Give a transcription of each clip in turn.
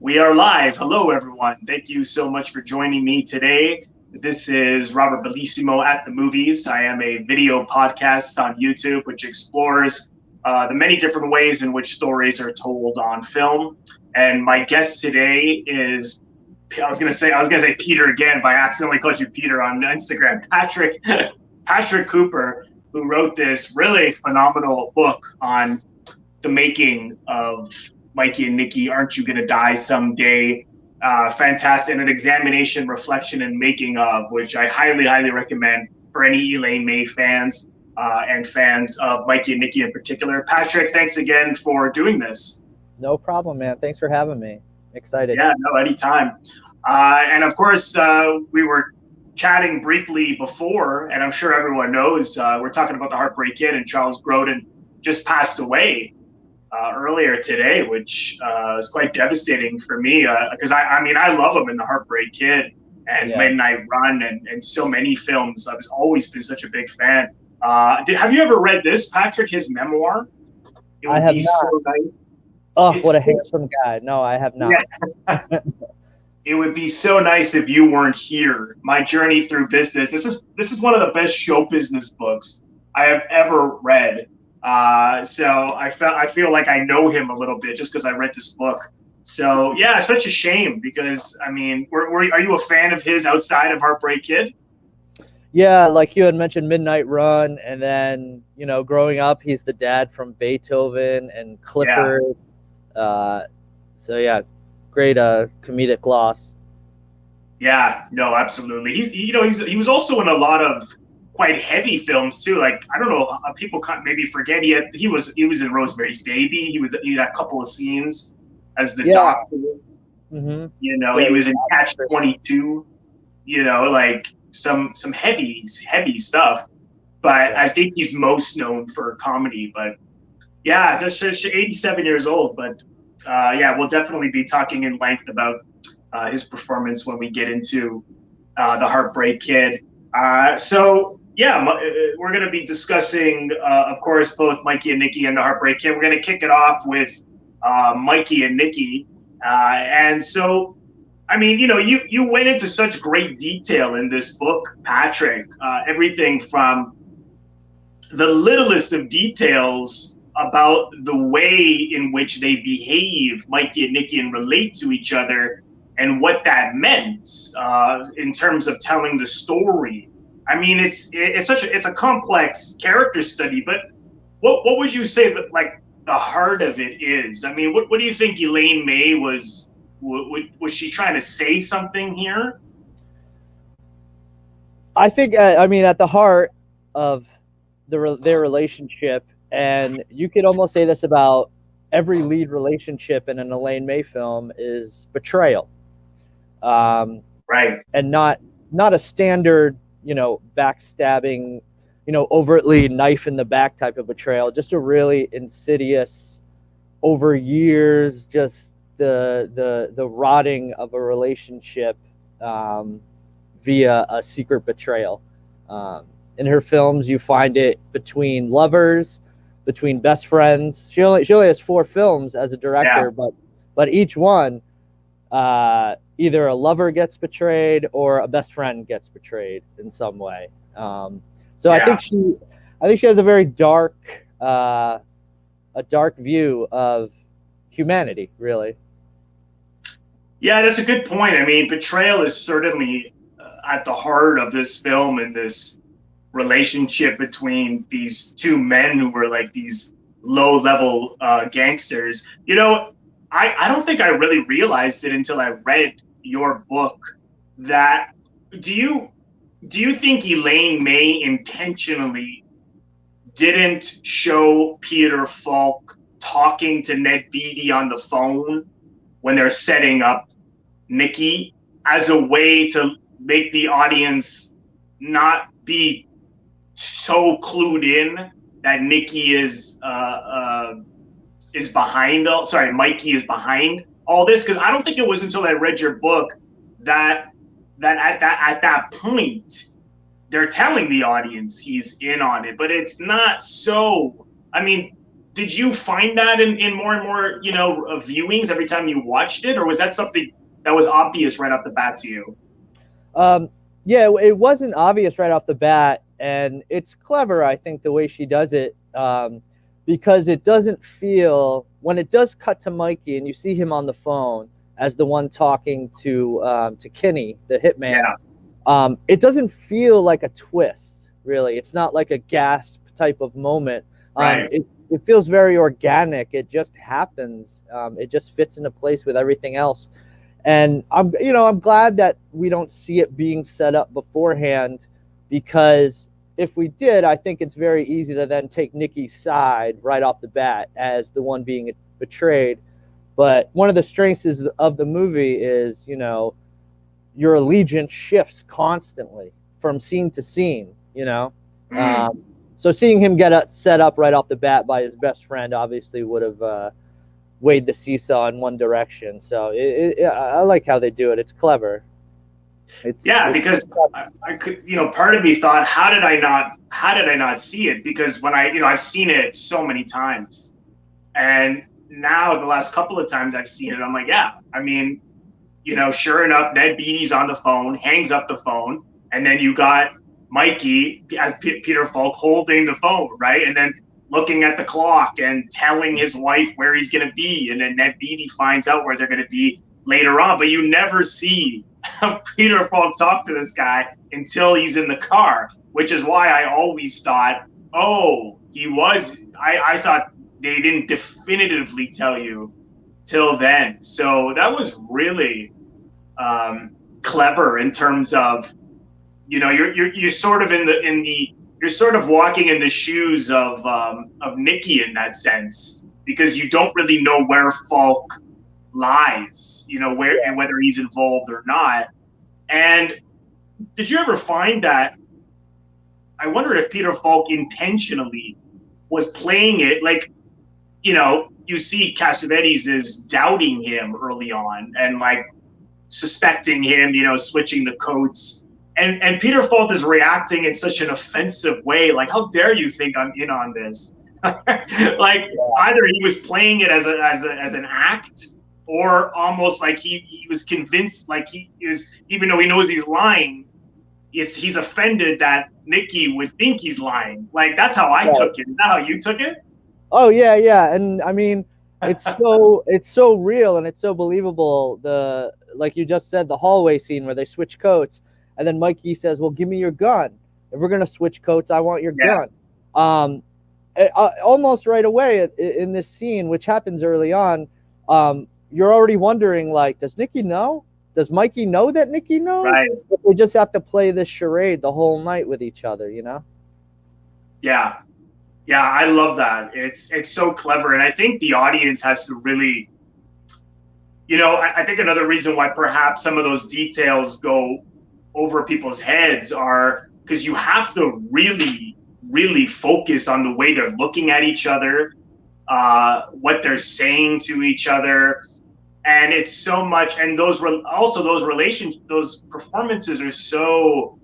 We are live. Hello, everyone. Thank you so much for joining me today. This is Robert Bellissimo at the Movies. I am a video podcast on YouTube, which explores the many different ways in which stories are told on film. And my guest today is, I was gonna say Peter again, but I accidentally called you Peter on Instagram. Patrick Cooper, who wrote this really phenomenal book on the making of Mikey and Nicky, Aren't You Gonna Die Someday? Fantastic, and an examination, reflection, and making of, which I highly, highly recommend for any Elaine May fans and fans of Mikey and Nicky in particular. Patrick, thanks again for doing this. No problem, man. Thanks for having me. Excited. Yeah, no, anytime. And of course, we were chatting briefly before, and I'm sure everyone knows, we're talking about the Heartbreak Kid, and Charles Grodin just passed away earlier today, which is quite devastating for me because I love him in The Heartbreak Kid and Midnight Run and so many films. I've always been such a big fan. Have you ever read this, Patrick, his memoir? I have not. So nice. Oh, what a handsome guy. No, I have not. Yeah. It would be so nice if you weren't here. My Journey Through Business. This is one of the best show business books I have ever read. So I feel like I know him a little bit just because I read this book. So yeah, it's such a shame because are you a fan of his outside of Heartbreak Kid? Yeah, like you had mentioned, Midnight Run, and then growing up, he's the dad from Beethoven and Clifford. Yeah. So yeah, great comedic loss. Yeah, no, absolutely. He was also in a lot of quite heavy films too. Like, I don't know, people can't maybe forget he was in Rosemary's Baby. He had a couple of scenes as the doctor. Mm-hmm. He was in Catch 22. Like some heavy stuff. But I think he's most known for comedy. But yeah, just 87 years old. But we'll definitely be talking in length about his performance when we get into the Heartbreak Kid. We're going to be discussing, of course, both Mikey and Nicky and the Heartbreak Kid. We're going to kick it off with Mikey and Nicky. You went into such great detail in this book, Patrick. Everything from the littlest of details about the way in which they behave, Mikey and Nicky, and relate to each other, and what that meant in terms of telling the story. I mean, it's a complex character study, but what would you say that like the heart of it is? I mean, what do you think Elaine May was she trying to say something here? I think at the heart of their relationship, and you could almost say this about every lead relationship in an Elaine May film, is betrayal. Right. And not a standard backstabbing, overtly knife in the back type of betrayal, just a really insidious, over years, just the rotting of a relationship via a secret betrayal. In her films, you find it between lovers, between best friends. She only has 4 films as a director, but each one, either a lover gets betrayed or a best friend gets betrayed in some way. I think she has a very dark view of humanity, really. Yeah, that's a good point. I mean, betrayal is certainly at the heart of this film and this relationship between these two men who were like these low-level gangsters. I don't think I really realized it until I read your book. That do you think Elaine May intentionally didn't show Peter Falk talking to Ned Beatty on the phone when they're setting up Nicky as a way to make the audience not be so clued in that Nicky is behind? Mikey is behind all this, because I don't think it was until I read your book that at that point they're telling the audience he's in on it, but it's not so. I mean, did you find that in more and more, viewings every time you watched it, or was that something that was obvious right off the bat to you? Yeah, it wasn't obvious right off the bat, and it's clever, I think, the way she does it, because it doesn't feel, when it does cut to Mikey and you see him on the phone as the one talking to Kenny, the hitman, it doesn't feel like a twist, really. It's not like a gasp type of moment. Right. It feels very organic. It just happens. It just fits into place with everything else. And I'm glad that we don't see it being set up beforehand, because if we did, I think it's very easy to then take Nicky's side right off the bat as the one being betrayed. But one of the strengths of the movie is, your allegiance shifts constantly from scene to scene, So seeing him get set up right off the bat by his best friend obviously would have weighed the seesaw in one direction. So I like how they do it. It's clever. Because I could, part of me thought, how did I not see it? Because when I've seen it so many times, and now the last couple of times I've seen it, I'm like, yeah, I mean, sure enough, Ned Beatty's on the phone, hangs up the phone, and then you got Mikey as Peter Falk holding the phone, right? And then looking at the clock and telling his wife where he's going to be. And then Ned Beatty finds out where they're going to be later on. But you never see Peter Falk talk to this guy until he's in the car, which is why I always thought, I thought they didn't definitively tell you till then. So that was really clever in terms of, you're sort of you're sort of walking in the shoes of Nicky in that sense, because you don't really know where Falk lies, whether he's involved or not. And did you ever find that? I wonder if Peter Falk intentionally was playing it like, you see Cassavetes is doubting him early on and like suspecting him, switching the coats. And Peter Falk is reacting in such an offensive way, like, how dare you think I'm in on this? Like, either he was playing it as an act, or almost like he was convinced, like he is, even though he knows he's lying, he's offended that Nicky would think he's lying. Like, that's how I took it. Is that how you took it? Oh yeah, and I mean, it's so real and it's so believable. Like you just said, the hallway scene where they switch coats. And then Mikey says, well, give me your gun. If we're going to switch coats, I want your gun. Almost right away in this scene, which happens early on, you're already wondering, like, does Nicky know? Does Mikey know that Nicky knows? Right. We just have to play this charade the whole night with each other, Yeah, I love that. It's so clever. And I think the audience has to really, I think another reason why perhaps some of those details go over people's heads are because you have to really, really focus on the way they're looking at each other, what they're saying to each other. And it's so much, and those performances are so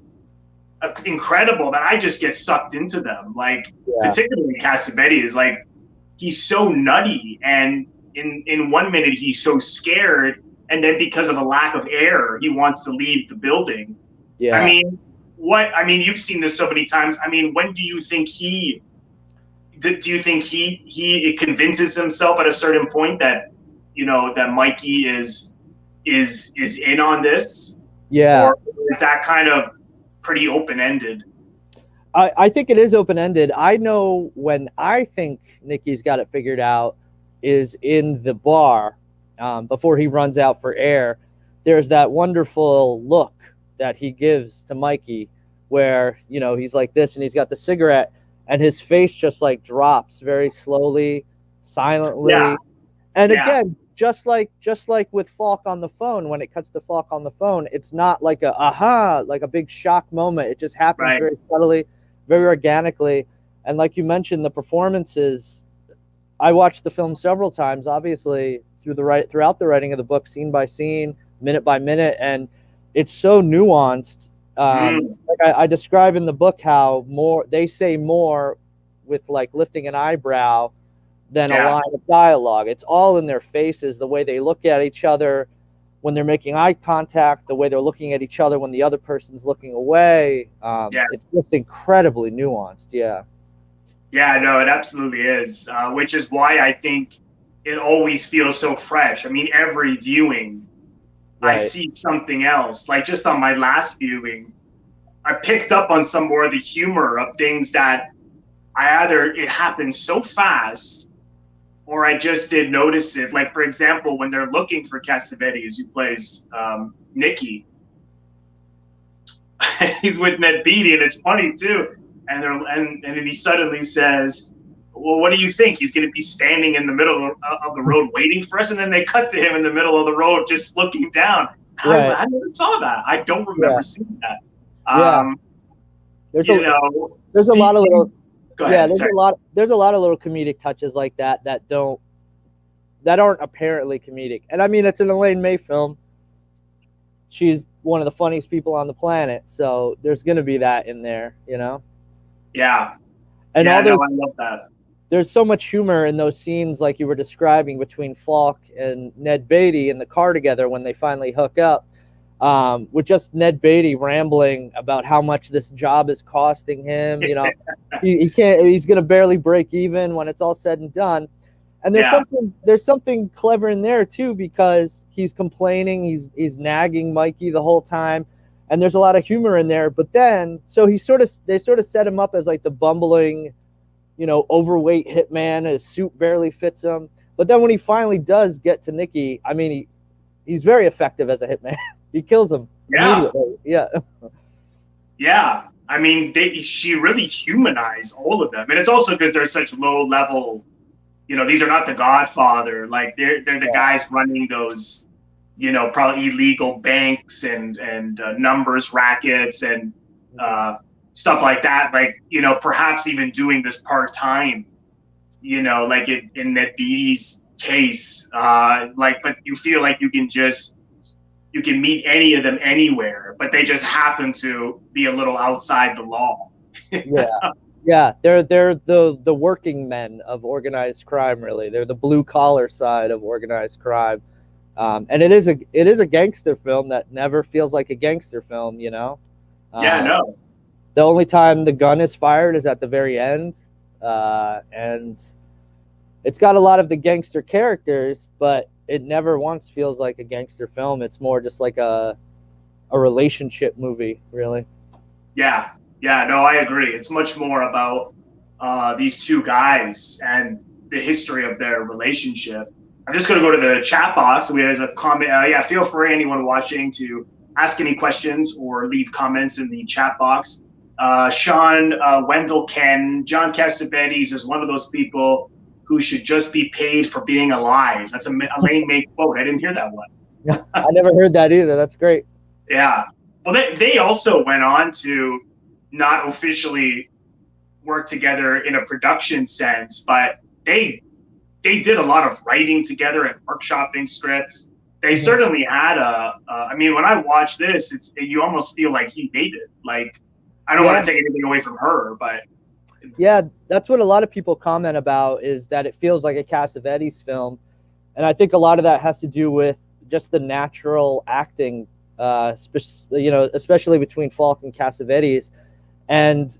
incredible that I just get sucked into them. Like, particularly Cassavetes, like, he's so nutty, and in 1 minute he's so scared, and then because of a lack of air, he wants to leave the building. Yeah. I mean, you've seen this so many times. I mean, when do you think he convinces himself at a certain point that, that Mikey is in on this? Yeah. Or is that kind of pretty open-ended? I think it is open-ended. I know when I think Nicky's got it figured out is in the bar, before he runs out for air. There's that wonderful look that he gives to Mikey where, he's like this and he's got the cigarette and his face just like drops very slowly, silently. Yeah. And again, just like with Falk on the phone, when it cuts to Falk on the phone, it's not like like a big shock moment. It just happens very subtly, very organically. And like you mentioned, the performances, I watched the film several times, obviously throughout the writing of the book, scene by scene, minute by minute, and it's so nuanced. Like I describe in the book how they say more with like lifting an eyebrow than a line of dialogue. It's all in their faces, the way they look at each other when they're making eye contact, the way they're looking at each other when the other person's looking away. It's just incredibly nuanced. Yeah, no, it absolutely is, which is why I think it always feels so fresh. I mean, every viewing, I see something else. Like just on my last viewing, I picked up on some more of the humor of things that it happened so fast, or I just didn't notice it. Like, for example, when they're looking for Cassavetes, who plays Nicky, he's with Ned Beatty, and it's funny too. And then he suddenly says, well, what do you think? He's going to be standing in the middle of the road waiting for us? And then they cut to him in the middle of the road just looking down. I was like, I never saw that. I don't remember seeing that. There's a lot of little... there's a lot of little comedic touches like that that aren't apparently comedic. And I mean, it's an Elaine May film. She's one of the funniest people on the planet, so there's going to be that in there, you know? Yeah. And I love that. There's so much humor in those scenes like you were describing between Falk and Ned Beatty in the car together when they finally hook up. With just Ned Beatty rambling about how much this job is costing him. You know, he's going to barely break even when it's all said and done. And there's something clever in there too, because he's complaining, he's nagging Mikey the whole time, and there's a lot of humor in there. But then, so they sort of set him up as like the bumbling, overweight hitman. His suit barely fits him. But then when he finally does get to Nicky, I mean, he's very effective as a hitman. He kills him immediately. Yeah. I mean, she really humanized all of them. And it's also because they're such low level, these are not the Godfather. Like they're the guys running those, probably illegal banks and numbers rackets and stuff like that. Like, perhaps even doing this part-time, like in Ned Beatty's case, but you feel like you can meet any of them anywhere, but they just happen to be a little outside the law. They're the working men of organized crime. Really, they're the blue collar side of organized crime, and it is a gangster film that never feels like a gangster film. No. The only time the gun is fired is at the very end, and it's got a lot of the gangster characters, but it never once feels like a gangster film. It's more just like a relationship movie, really. Yeah, no, I agree. It's much more about these two guys and the history of their relationship. I'm just going to go to the chat box. We have a comment. Feel free, anyone watching, to ask any questions or leave comments in the chat box. Sean Wendell Ken, John Cassavetes is one of those people who should just be paid for being alive. That's a Elaine May quote. I didn't hear that one. I never heard that either. That's great. Yeah. Well, they also went on to not officially work together in a production sense, but they did a lot of writing together and workshopping scripts. They certainly had I mean, when I watch this, you almost feel like he made it. Like, I don't want to take anything away from her, but. Yeah, that's what a lot of people comment about, is that it feels like a Cassavetes film. And I think a lot of that has to do with just the natural acting, especially between Falk and Cassavetes. And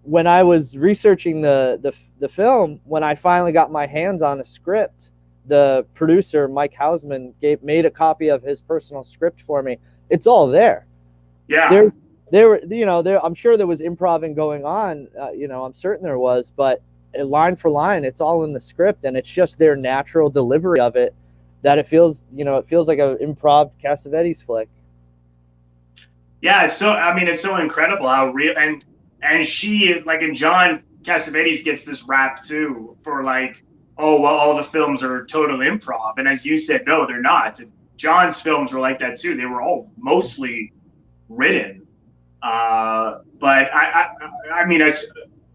when I was researching the film, when I finally got my hands on a script, the producer, Mike Hausman, made a copy of his personal script for me. It's all there. Yeah. I'm sure there was improv going on, I'm certain there was, but line for line, it's all in the script, and it's just their natural delivery of it that it feels like an improv Cassavetes flick. Yeah, it's so incredible how real, and she, like, and John Cassavetes gets this rap too for like, oh, well, all the films are total improv, and as you said, no, they're not. John's films were like that too. They were all mostly written. But I mean,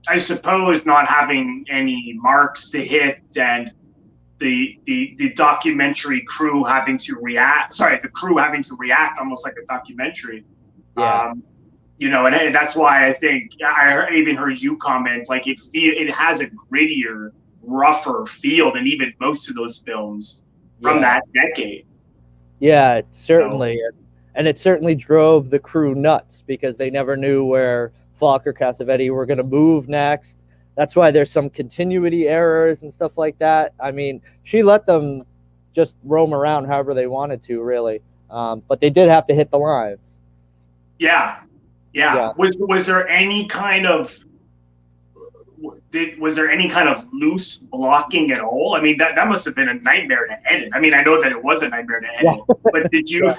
I suppose not having any marks to hit, and the documentary crew having to react. Sorry, the crew having to react almost like a documentary. Yeah. And that's why I think I even heard you comment, like it has a grittier rougher feel than even most of those films from that decade. Yeah, certainly. And it certainly drove the crew nuts because they never knew where Falk or Cassavetes were going to move next. That's why there's some continuity errors and stuff like that. I mean, she let them just roam around however they wanted to, really. But they did have to hit the lines. Yeah. Was there any kind of loose blocking at all? I mean, that must have been a nightmare to edit. I mean, I know that it was a nightmare to edit, but did you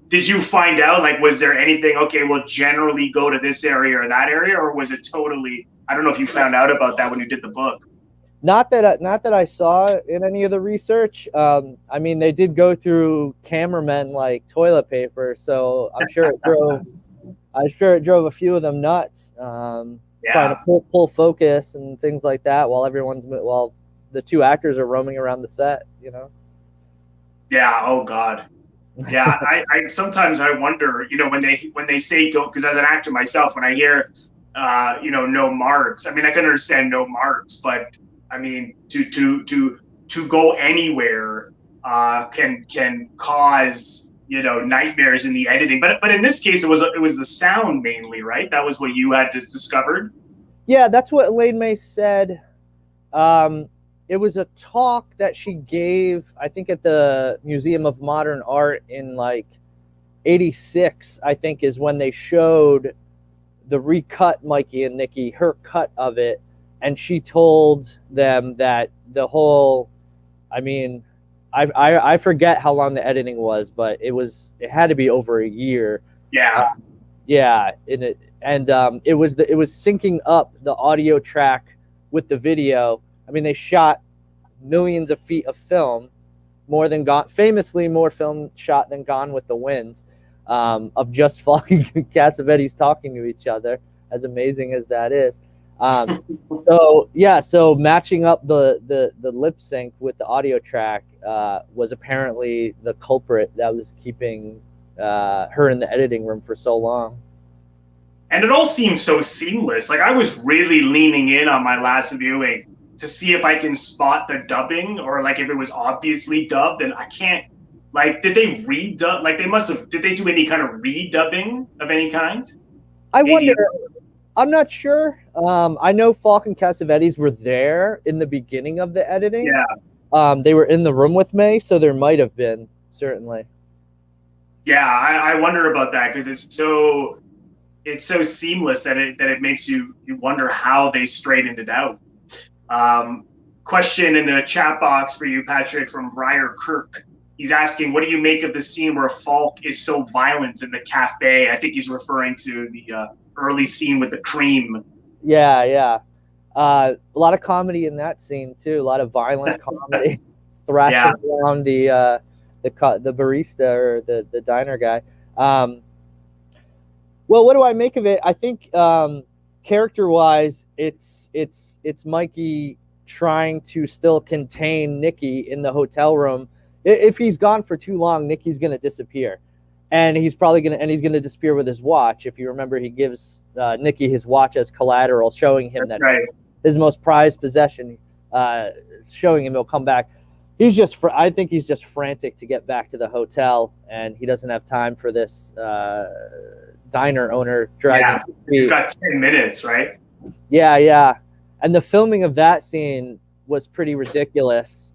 did you find out, like, was there anything, okay, we'll generally go to this area or that area, or was it totally, I don't know if you found out about that when you did the book. Not that I saw in any of the research. I mean, they did go through cameramen like toilet paper, so I'm sure it drove a few of them nuts. Trying to pull focus and things like that while the two actors are roaming around the set, you know? Yeah. Oh God. Yeah. I sometimes I wonder, you know, when they say don't, because as an actor myself, when I hear, you know, no marks, I mean, I can understand no marks, but I mean, to go anywhere can cause, you know, nightmares in the editing. But in this case, it was the sound mainly, right? That was what you had just discovered. Yeah, that's what Elaine May said. It was a talk that she gave, I think, at the Museum of Modern Art in like '86. I think is when they showed the recut Mikey and Nicky, her cut of it, and she told them that the whole, I mean, I forget how long the editing was, but it had to be over a year. Yeah. It was syncing up the audio track with the video. I mean, they shot millions of feet of film, famously more film shot than Gone with the Wind, of just Falk and Cassavetes talking to each other, as amazing as that is. So matching up the lip sync with the audio track was apparently the culprit that was keeping her in the editing room for so long. And it all seemed so seamless. Like, I was really leaning in on my last viewing to see if I can spot the dubbing, or like if it was obviously dubbed, and I can't. Like, did they redub? Like, did they do any kind of redubbing of any kind? I wonder. I'm not sure. I know Falk and Cassavetes were there in the beginning of the editing. Yeah. They were in the room with me, so there might have been, certainly. Yeah, I wonder about that, because it's so seamless that it makes you wonder how they straightened it out. Question in the chat box for you, Patrick, from Briar Kirk. He's asking, what do you make of the scene where Falk is so violent in the cafe? I think he's referring to the early scene with the cream. Yeah. A lot of comedy in that scene too. A lot of violent comedy, thrashing around the barista or the diner guy. Well, what do I make of it? I think character-wise, it's Mikey trying to still contain Nicky in the hotel room. If he's gone for too long, Nicky's gonna disappear, and he's gonna disappear with his watch. If you remember, he gives Nicky his watch as collateral, showing him that his most prized possession, showing him he'll come back. I think he's just frantic to get back to the hotel, and he doesn't have time for this diner owner dragging. Yeah, he's got 10 minutes, right? Yeah. And the filming of that scene was pretty ridiculous.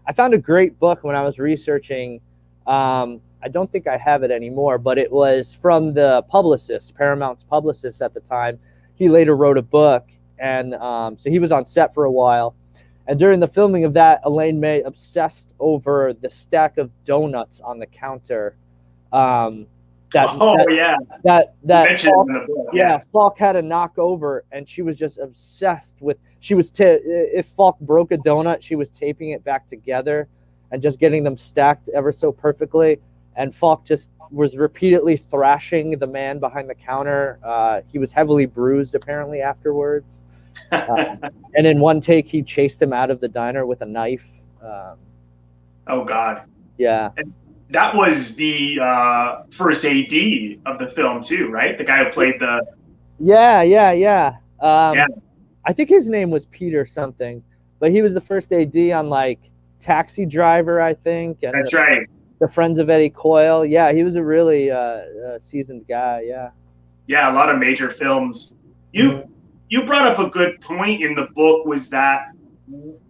I found a great book when I was researching. I don't think I have it anymore, but it was from the publicist, Paramount's publicist at the time. He later wrote a book, and so he was on set for a while. And during the filming of that, Elaine May obsessed over the stack of donuts on the counter. Falk had to knock over, and she was just obsessed with. If Falk broke a donut, she was taping it back together, and just getting them stacked ever so perfectly. And Falk just was repeatedly thrashing the man behind the counter. He was heavily bruised apparently afterwards. And in one take, he chased him out of the diner with a knife. Oh God! Yeah. And that was the first AD of the film too, right? The guy who played the. Yeah. I think his name was Peter something, but he was the first AD on like Taxi Driver, I think. And That's right. The Friends of Eddie Coyle. Yeah, he was a really seasoned guy. Yeah. Yeah, a lot of major films. You brought up a good point in the book, was that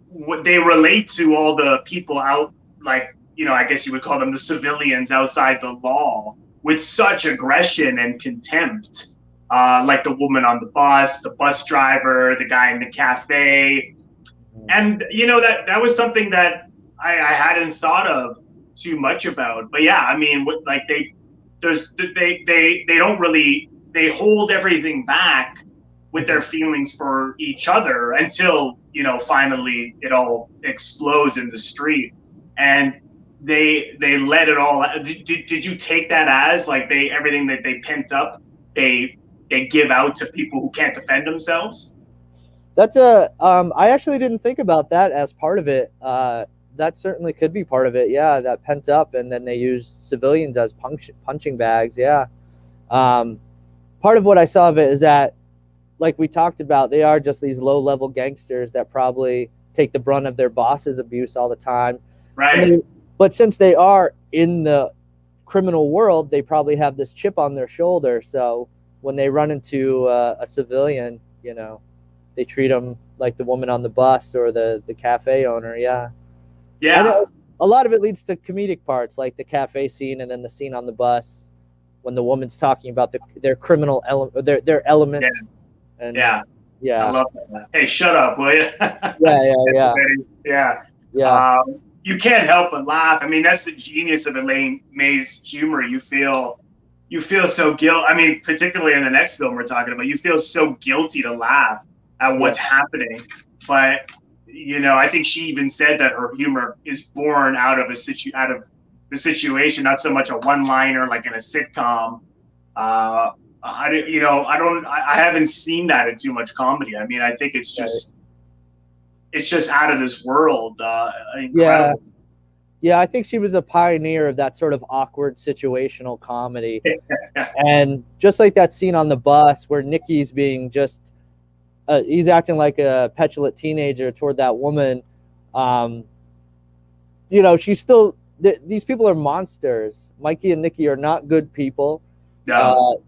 what they relate to all the people out, like, I guess you would call them the civilians outside the law, with such aggression and contempt. Like the woman on the bus driver, the guy in the cafe. And, that was something that I hadn't thought of too much about. But yeah, I mean, like they don't really, they hold everything back with their feelings for each other until, finally it all explodes in the street. And they let it all out. Did you take that as like everything that they pent up, they give out to people who can't defend themselves? That's I actually didn't think about that as part of it. That certainly could be part of it. Yeah, that pent up, and then they use civilians as punching bags. Yeah. Part of what I saw of it is that, like we talked about, they are just these low-level gangsters that probably take the brunt of their boss's abuse all the time. Right. But since they are in the criminal world, they probably have this chip on their shoulder. So when they run into a civilian, they treat them like the woman on the bus or the cafe owner. Yeah. Yeah. A lot of it leads to comedic parts, like the cafe scene and then the scene on the bus when the woman's talking about their criminal their element. Yeah. And, yeah. Yeah. I love that. Hey, shut up, will you? Yeah. You can't help but laugh. I mean, that's the genius of Elaine May's humor. You feel so guilty. I mean, particularly in the next film we're talking about, you feel so guilty to laugh at what's happening. But I think she even said that her humor is born out of the situation, not so much a one-liner like in a sitcom. I haven't seen that in too much comedy. I mean, I think it's just out of this world. Incredible. Yeah, I think she was a pioneer of that sort of awkward situational comedy. And just like that scene on the bus where Nicky's being he's acting like a petulant teenager toward that woman. She's still, these people are monsters. Mikey and Nicky are not good people. No.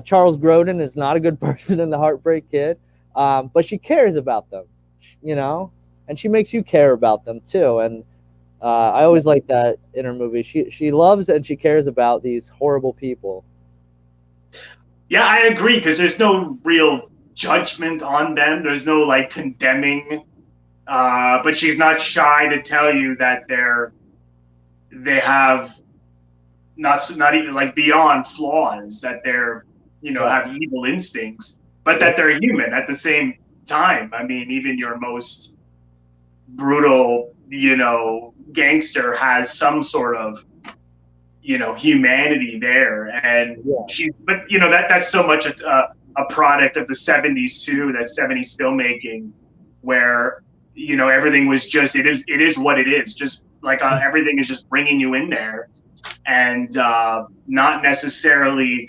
Charles Grodin is not a good person in The Heartbreak Kid, but she cares about them, and she makes you care about them too. And I always like that in her movie. She loves and she cares about these horrible people. Yeah, I agree, because there's no real judgment on them. There's no like condemning, but she's not shy to tell you that they have not even like beyond flaws, that they're have evil instincts, but that they're human at the same time. I mean, even your most brutal gangster has some sort of humanity there. And that's so much a product of the 70s too, that 70s filmmaking, where everything was just it is what it is, just like everything is just bringing you in there, and not necessarily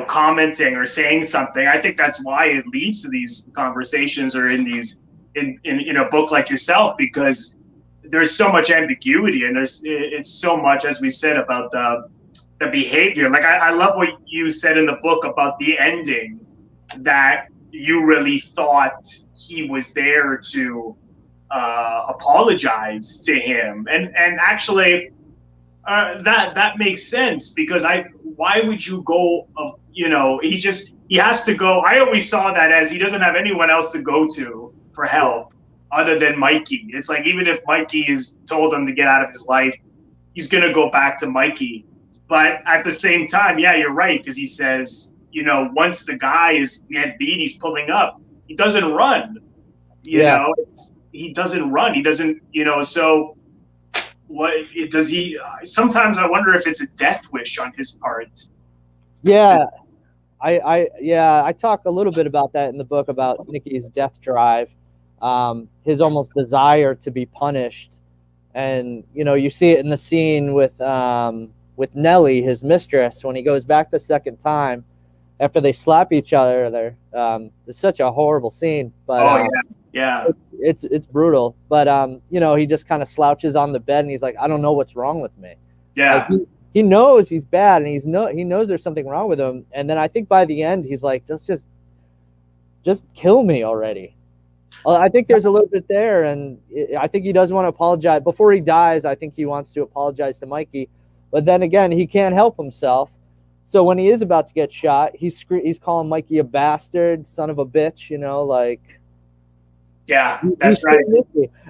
commenting or saying something. I think that's why it leads to these conversations, or in a book like yourself, because there's so much ambiguity, and it's so much, as we said, about the behavior. Like I love what you said in the book about the ending, that you really thought he was there to apologize to him, and actually that makes sense, because why would you go he has to go. I always saw that as he doesn't have anyone else to go to for help other than Mikey. It's like, even if Mikey has told him to get out of his life, he's gonna go back to Mikey. But at the same time, yeah, you're right, because he says, once the guy is get beat, he's pulling up. He doesn't run. He doesn't run. He doesn't. So what does he? Sometimes I wonder if it's a death wish on his part. Yeah, I talk a little bit about that in the book, about Nicky's death drive, his almost desire to be punished, and you see it in the scene with Nellie, his mistress, when he goes back the second time, after they slap each other. There, it's such a horrible scene, but yeah, it's brutal. But you know, he just kind of slouches on the bed and he's like, I don't know what's wrong with me. Yeah. Like, he knows he's bad, and he knows there's something wrong with him. And then I think by the end he's like, just kill me already. I think there's a little bit there, and I think he does want to apologize before he dies. I think he wants to apologize to Mikey, but then again, he can't help himself. So when he is about to get shot, he's calling Mikey a bastard, son of a bitch, you know, like. Yeah, that's right.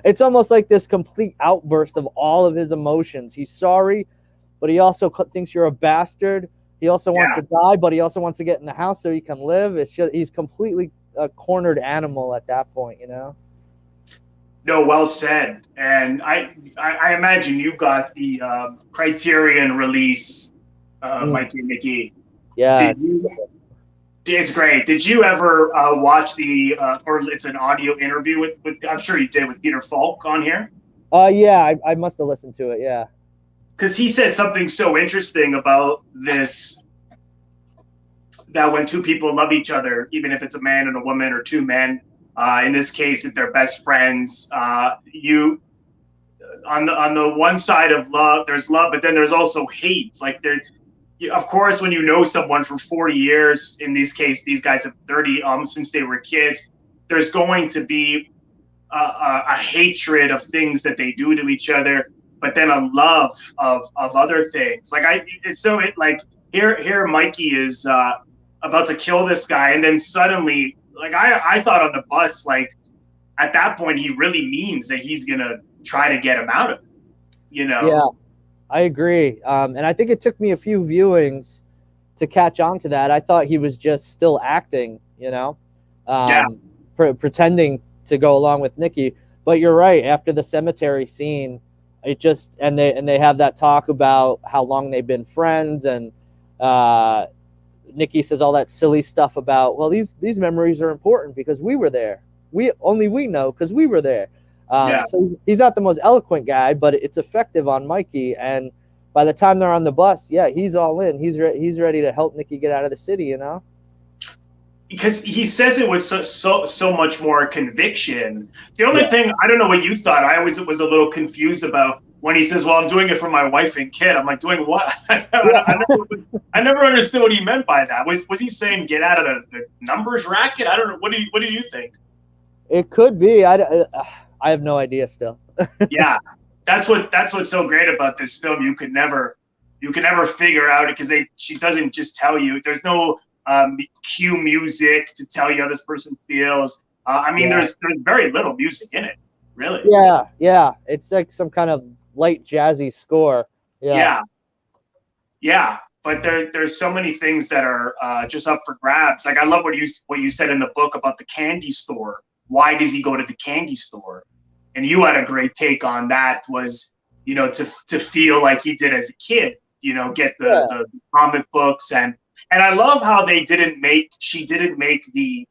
It's almost like this complete outburst of all of his emotions. He's sorry, but he also thinks you're a bastard. He also wants to die, but he also wants to get in the house so he can live. It's just, he's completely a cornered animal at that point, you know? No, well said. And I imagine you got the Criterion release, Mikey and Nicky. Yeah. It's great. Did you ever watch the, or it's an audio interview with, I'm sure you did, with Peter Falk on here? Yeah, I must have listened to it, yeah. Because he said something so interesting about this, that when two people love each other, even if it's a man and a woman or two men, in this case, if they're best friends, you, on the one side of love, there's love, but then there's also hate. Like of course, when you know someone for 40 years, in this case, these guys have 30 since they were kids, there's going to be a hatred of things that they do to each other, but then a love of other things. Like here Mikey is about to kill this guy, and then suddenly, like I thought on the bus, like at that point he really means that he's gonna try to get him out of it, you know? Yeah. I agree. And I think it took me a few viewings to catch on to that. I thought he was just still acting, you know, pretending to go along with Nicky. But you're right. After the cemetery scene, and they have that talk about how long they've been friends, and Nicky says all that silly stuff about, well, these memories are important because we were there. We know because we were there. So he's not the most eloquent guy, but it's effective on Mikey. And by the time they're on the bus, he's all in. He's ready to help Nicky get out of the city, you know? Because he says it with so much more conviction. The only thing, I don't know what you thought, I always was a little confused about when he says, well, I'm doing it for my wife and kid. I'm like, doing what? I never understood what he meant by that. Was he saying get out of the numbers racket? I don't know. What do you think? It could be. I have no idea still. Yeah, that's what's so great about this film. You could never figure out it because she doesn't just tell you. There's no cue music to tell you how this person feels. I mean, there's very little music in it, really. Yeah. It's like some kind of light jazzy score. Yeah. But there's so many things that are just up for grabs. Like I love what you said in the book about the candy store. Why does he go to the candy store? And you had a great take on that, was, you know, to feel like he did as a kid, you know, get the comic books. And I love how she didn't make the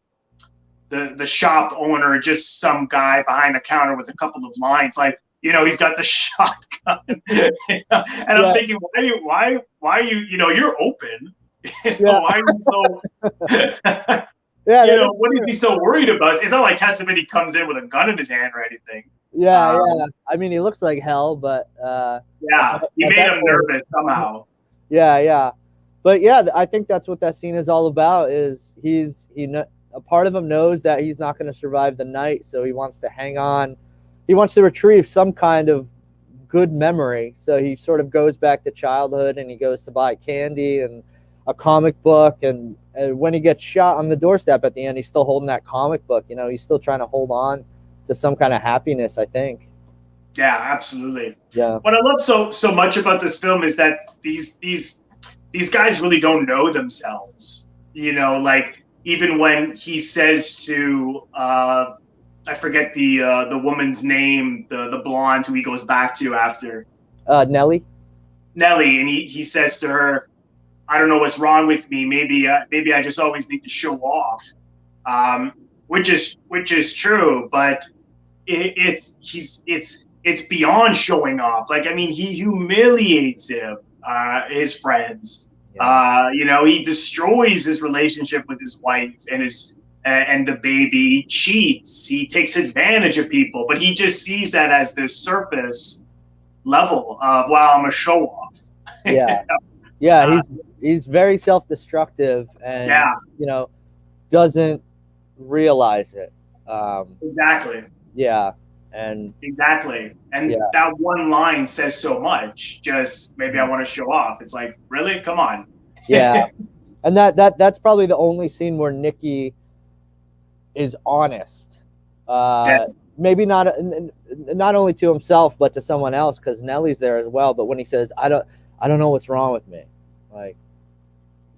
shop owner just some guy behind a counter with a couple of lines. Like, you know, he's got the shotgun. And I'm thinking, why are you, you know, you're open. Why are you so... you know, what is he so worried about? It's not like Cassavetes comes in with a gun in his hand or anything. Yeah. I mean, he looks like hell, but he made him nervous somehow. Yeah. But I think that's what that scene is all about. Is a part of him knows that he's not going to survive the night, so he wants to hang on. He wants to retrieve some kind of good memory. So he sort of goes back to childhood, and he goes to buy candy and a comic book, and when he gets shot on the doorstep at the end, he's still holding that comic book. You know, he's still trying to hold on to some kind of happiness, I think. Yeah, absolutely. Yeah. What I love so much about this film is that these guys really don't know themselves. You know, like even when he says to I forget the woman's name, the blonde who he goes back to after. Nellie, and he says to her, I don't know what's wrong with me. Maybe I just always need to show off, which is true. But it's beyond showing off. Like, I mean, he humiliates his friends You know, he destroys his relationship with his wife and the baby. He cheats. He takes advantage of people, but he just sees that as the surface level of, wow, I'm a show off. Yeah. Yeah, he's very self-destructive, and you know, doesn't realize it. Exactly. Yeah, and exactly. And that one line says so much. Just maybe I want to show off. It's like, really? Come on. Yeah, and that's probably the only scene where Nicky is honest. Maybe not only to himself, but to someone else, because Nellie's there as well. But when he says, I don't know what's wrong with me. Like,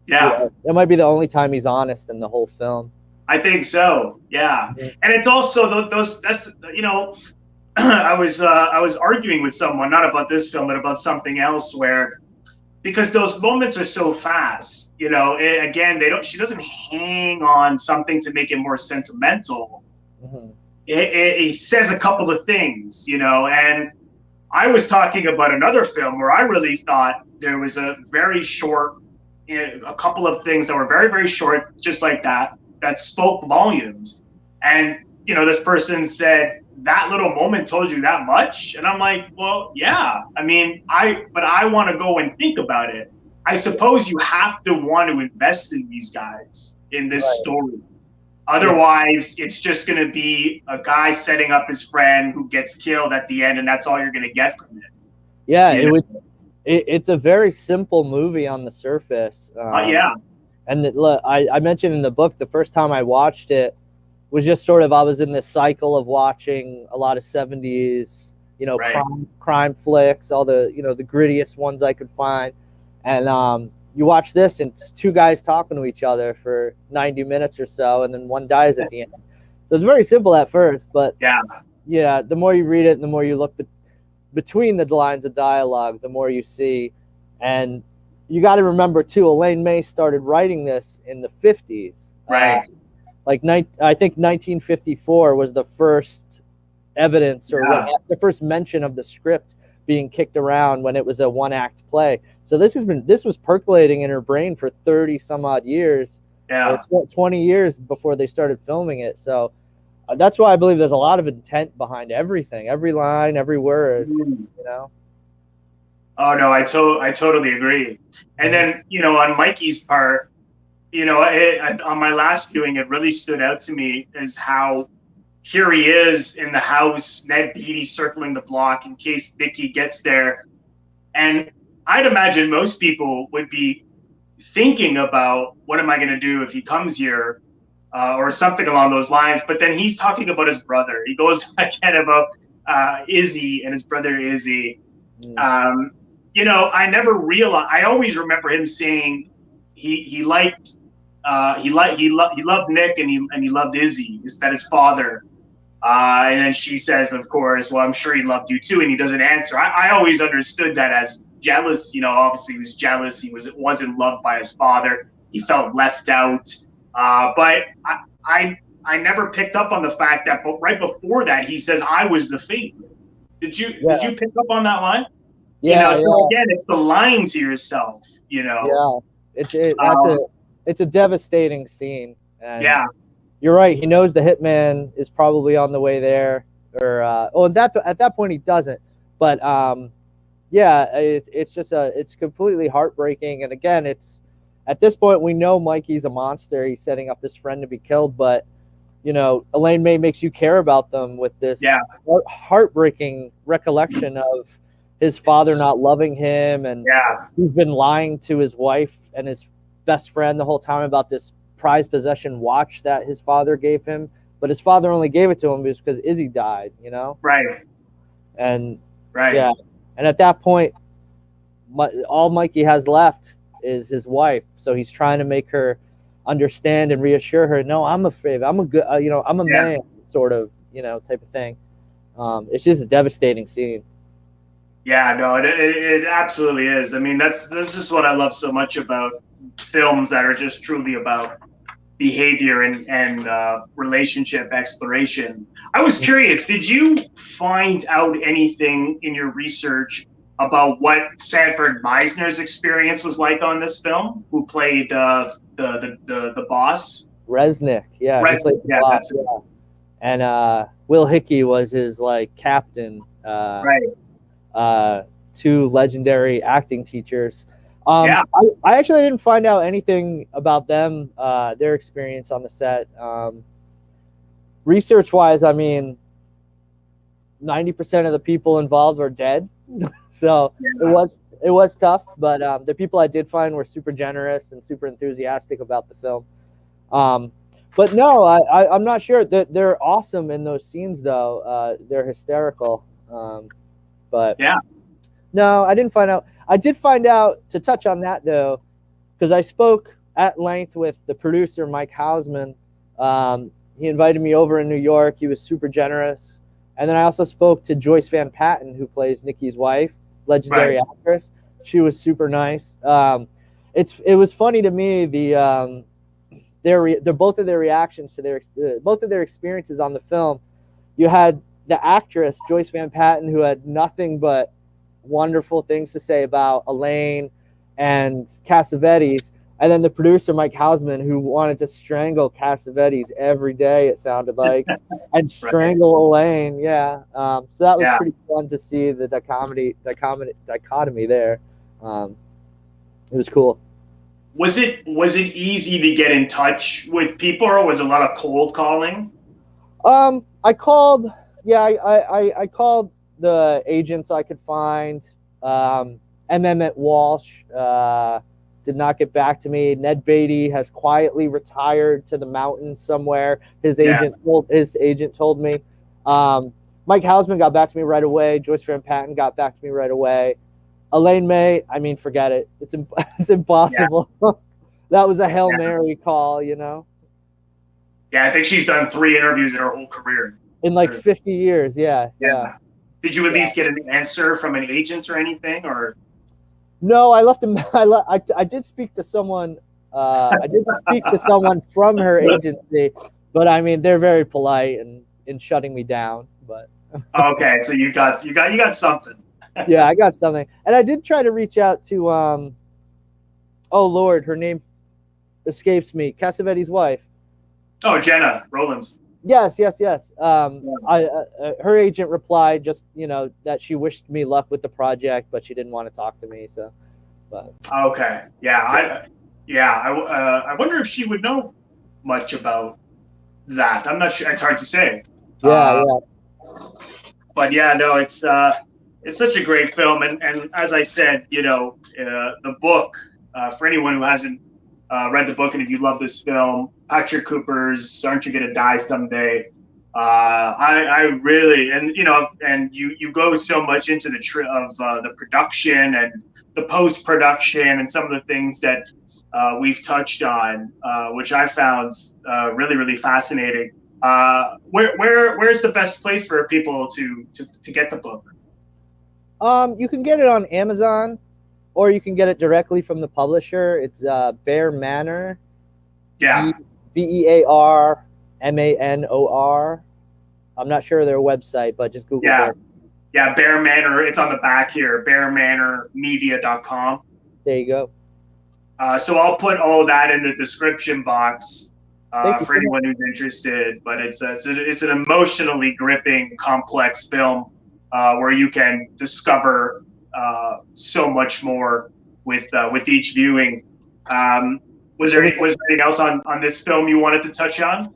it might be the only time he's honest in the whole film. I think so. Yeah. And it's also that's, you know, I was arguing with someone, not about this film, but about something else, where, because those moments are so fast, you know, she doesn't hang on something to make it more sentimental. It says a couple of things, you know, and I was talking about another film where I really thought there was a couple of things that were very, very short, just like that spoke volumes. And, you know, this person said, that little moment told you that much? And I'm like, well, yeah. I mean, I want to go and think about it. I suppose you have to want to invest in these guys, in this story. Otherwise, it's just going to be a guy setting up his friend who gets killed at the end, and that's all you're going to get from it. Yeah, it's a very simple movie on the surface. And I mentioned in the book, the first time I watched it was just sort of, I was in this cycle of watching a lot of 70s, you know, crime flicks, all the, you know, the grittiest ones I could find. And you watch this, and it's two guys talking to each other for 90 minutes or so, and then one dies at the end. So it's very simple at first, but the more you read it and the more you look between the lines of dialogue, the more you see. And you got to remember too, Elaine May started writing this in the 50s. Right. I think 1954 was the first evidence, or the first mention of the script being kicked around, when it was a one-act play. So this was percolating in her brain for 30 some odd years, 20 years before they started filming it. So that's why I believe there's a lot of intent behind everything, every line, every word, you know? Oh no, I totally agree. And then, you know, on Mikey's part, you know, on my last viewing, it really stood out to me as how here he is in the house, Ned Beatty circling the block in case Nicky gets there. And I'd imagine most people would be thinking about, what am I going to do if he comes here, or something along those lines. But then he's talking about his brother. He goes again about Izzy and his brother Izzy. You know, I always remember him saying he loved Nick, and he loved Izzy, that his father. And then she says, of course, well, I'm sure he loved you too, and he doesn't answer. I always understood that as jealous. You know, obviously he was jealous. He wasn't loved by his father. He felt left out. But I never picked up on the fact that right before that he says, I was the favorite. Did you pick up on that line? Yeah. You know, so again, it's the lying to yourself. You know. Yeah. It's a devastating scene. And you're right. He knows the hitman is probably on the way there, or at that point he doesn't. But it's completely heartbreaking. And again, it's at this point we know Mikey's a monster. He's setting up his friend to be killed, but you know, Elaine May makes you care about them with this heartbreaking recollection of his father not loving him, and he's been lying to his wife and his best friend the whole time about this prized possession watch that his father gave him, but his father only gave it to him because Izzy died, you know? And at that point, all Mikey has left is his wife. So he's trying to make her understand and reassure her, no, I'm afraid, I'm a good, I'm a man, sort of, type of thing. It's just a devastating scene. Yeah, no, it absolutely is. I mean, that's just what I love so much about films that are just truly about behavior and relationship exploration. I was curious, did you find out anything in your research about what Sanford Meisner's experience was like on this film, who played the boss. Resnick, yeah. Resnick, yeah, boss, that's it. yeah. And Will Hickey was his like captain. Right. Two legendary acting teachers. Yeah. I actually didn't find out anything about them, their experience on the set. Research-wise, I mean, 90% of the people involved are dead, so yeah. it was tough. But the people I did find were super generous and super enthusiastic about the film. But no, I'm not sure. They're awesome in those scenes, though. They're hysterical. But yeah. No, I didn't find out. I did find out, to touch on that, though, because I spoke at length with the producer, Mike Hausman. He invited me over in New York. He was super generous. And then I also spoke to Joyce Van Patten, who plays Nicky's wife, legendary actress. She was super nice. It was funny to me, both of their reactions to both of their experiences on the film. You had the actress, Joyce Van Patten, who had nothing but wonderful things to say about Elaine and Cassavetes, and then the producer, Mike Hausman, who wanted to strangle Cassavetes every day, it sounded like, and strangle Elaine. Yeah. So that was pretty fun to see the dichotomy there. It was cool. Was it easy to get in touch with people, or was it a lot of cold calling? I called. Yeah, I called the agents I could find. Emmett Walsh did not get back to me. Ned Beatty has quietly retired to the mountains somewhere. His agent told me. Mike Hausman got back to me right away. Joyce Van Patten got back to me right away. Elaine May, I mean, forget it. It's impossible. Yeah. That was a Hail Mary call, you know? Yeah, I think she's done 3 interviews in her whole career. In like 50 years, yeah. Did you at least get an answer from an agent or anything, or? No, I left him. I did speak to someone. I did speak to someone from her agency, but I mean, they're very polite in shutting me down. But okay, so you got something. Yeah, I got something, and I did try to reach out to. Oh Lord, her name escapes me. Cassavetes' wife. Oh, Jenna Rollins. Yes. Her agent replied just, that she wished me luck with the project, but she didn't want to talk to me. So, but okay, I wonder if she would know much about that. I'm not sure. It's hard to say. Yeah. But yeah, no, it's such a great film, and as I said, the book, for anyone who hasn't read the book, and if you love this film, Patrick Cooper's "Aren't You Gonna Die Someday?" I really, and you go so much into the production and the post production and some of the things that we've touched on, which I found really, really fascinating. Where's the best place for people to get the book? You can get it on Amazon, or you can get it directly from the publisher. It's Bear Manor. Yeah. BEARMANOR. I'm not sure of their website, but just Google Bear. Yeah, Bear Manor. It's on the back here, bearmanormedia.com. There you go. So I'll put all that in the description box for anyone who's interested. But it's an emotionally gripping, complex film where you can discover so much more with each viewing. Was there anything else on this film you wanted to touch on?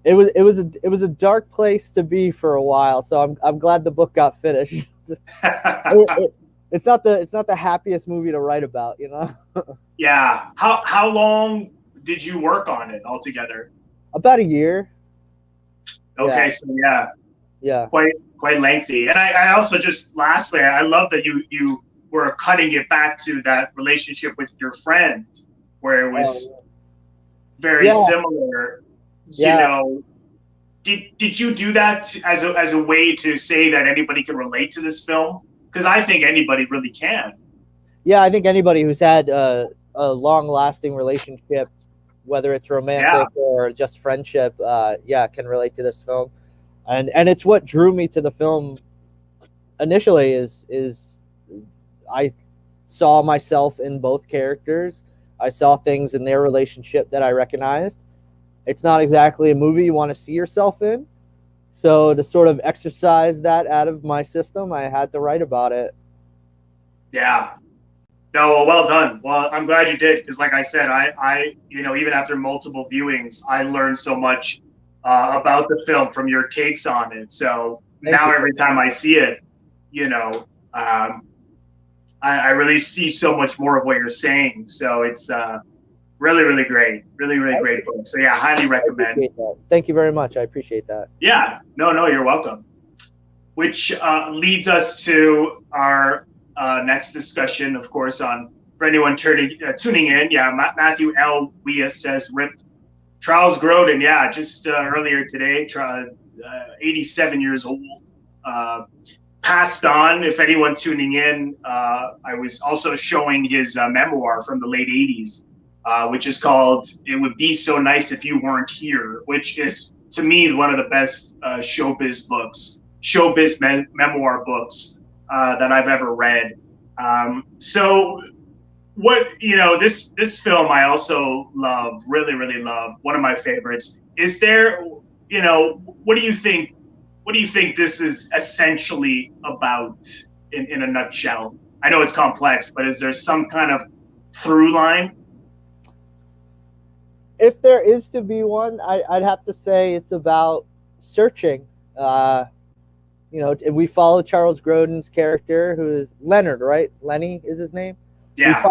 It was a dark place to be for a while, so I'm glad the book got finished. It's not the happiest movie to write about, Yeah. How long did you work on it altogether? About a year. Okay, yeah. So yeah, quite lengthy. And I also, just lastly, I love that you were cutting it back to that relationship with your friend, where it was very similar. Did you do that as a way to say that anybody can relate to this film? Because I think anybody really can. Yeah, I think anybody who's had a long-lasting relationship, whether it's romantic or just friendship, can relate to this film. And it's what drew me to the film initially is I saw myself in both characters. I saw things in their relationship that I recognized. It's not exactly a movie you want to see yourself in. So to sort of exercise that out of my system, I had to write about it. Yeah. No, well done. Well, I'm glad you did, because like I said, I even after multiple viewings, I learned so much about the film from your takes on it. So now every time I see it, I really see so much more of what you're saying. So it's really, really great. Really, really great book. So yeah, highly recommend. Thank you very much. I appreciate that. Yeah, no, you're welcome. Which leads us to our next discussion, of course, for anyone tuning in. Yeah, Matthew L. Wias says, "Rip Charles Grodin." Yeah, just earlier today, 87 years old, passed on. If anyone tuning in, I was also showing his memoir from the late 80s, which is called "It Would Be So Nice If You Weren't Here," which is, to me, one of the best showbiz memoir books that I've ever read. So what, this film I also love, really, really love, one of my favorites. Is there, what do you think this is essentially about in a nutshell? I know it's complex, but is there some kind of through line? If there is to be one, I'd have to say it's about searching. We follow Charles Grodin's character, who is Leonard, right? Lenny is his name. Yeah.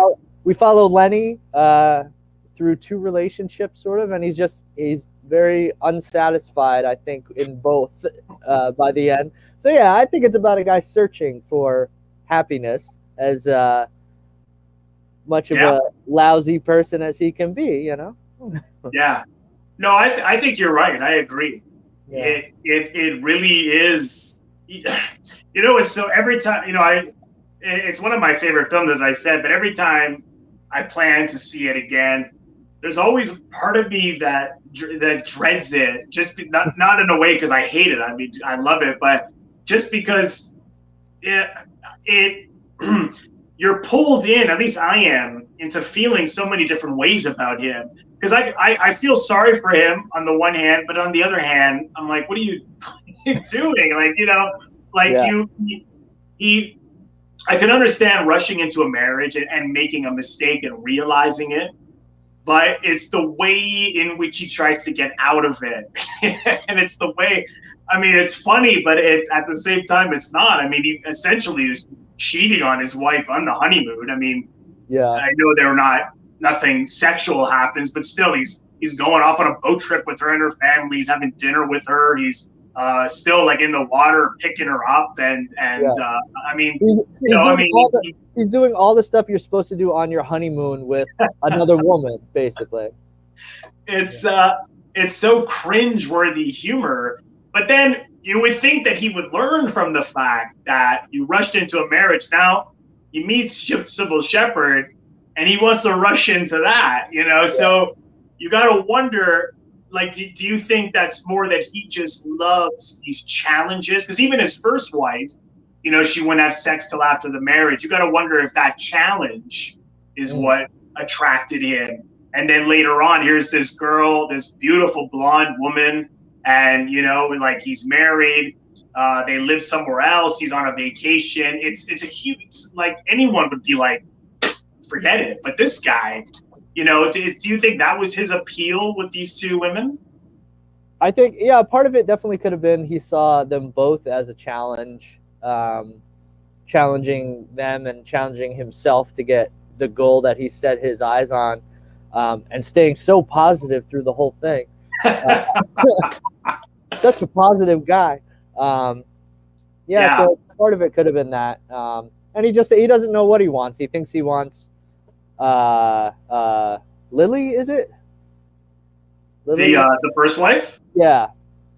We follow Lenny through two relationships, sort of, and he's very unsatisfied, I think, in both by the end. So yeah, I think it's about a guy searching for happiness, as much of a lousy person as he can be, Yeah. No, I think you're right. I agree. Yeah. It really is. It's so every time, it's one of my favorite films, as I said, but every time I plan to see it again, there's always part of me that dreads it, just not in a way because I hate it. I mean, I love it, but just because you're pulled in, at least I am, into feeling so many different ways about him. Because I feel sorry for him on the one hand, but on the other hand, I'm like, what are you doing? I can understand rushing into a marriage and making a mistake and realizing it, but it's the way in which he tries to get out of it. And it's the way, I mean, it's funny, but at the same time, it's not. I mean, he essentially is cheating on his wife on the honeymoon. I mean, yeah, I know nothing sexual happens, but still he's going off on a boat trip with her and her family. He's having dinner with her. He's still like in the water picking her up, and I mean, he's doing all the stuff you're supposed to do on your honeymoon with another woman, basically. It's so cringe-worthy humor, but then you would think that he would learn from the fact that you rushed into a marriage. Now he meets Sybil Shepherd, and he wants to rush into that, So you got to wonder. Like, do you think that's more that he just loves these challenges? Because even his first wife, she wouldn't have sex till after the marriage. You got to wonder if that challenge is what attracted him. And then later on, here's this girl, this beautiful blonde woman, and like he's married. They live somewhere else. He's on a vacation. It's a huge, like, anyone would be like, forget it. But this guy. Do you think that was his appeal with these two women? I think, yeah, part of it definitely could have been he saw them both as a challenge, challenging them and challenging himself to get the goal that he set his eyes on, and staying so positive through the whole thing. Such a positive guy. So part of it could have been that. And he doesn't know what he wants. He thinks he wants Lily, is it? Lily? The first wife? Yeah.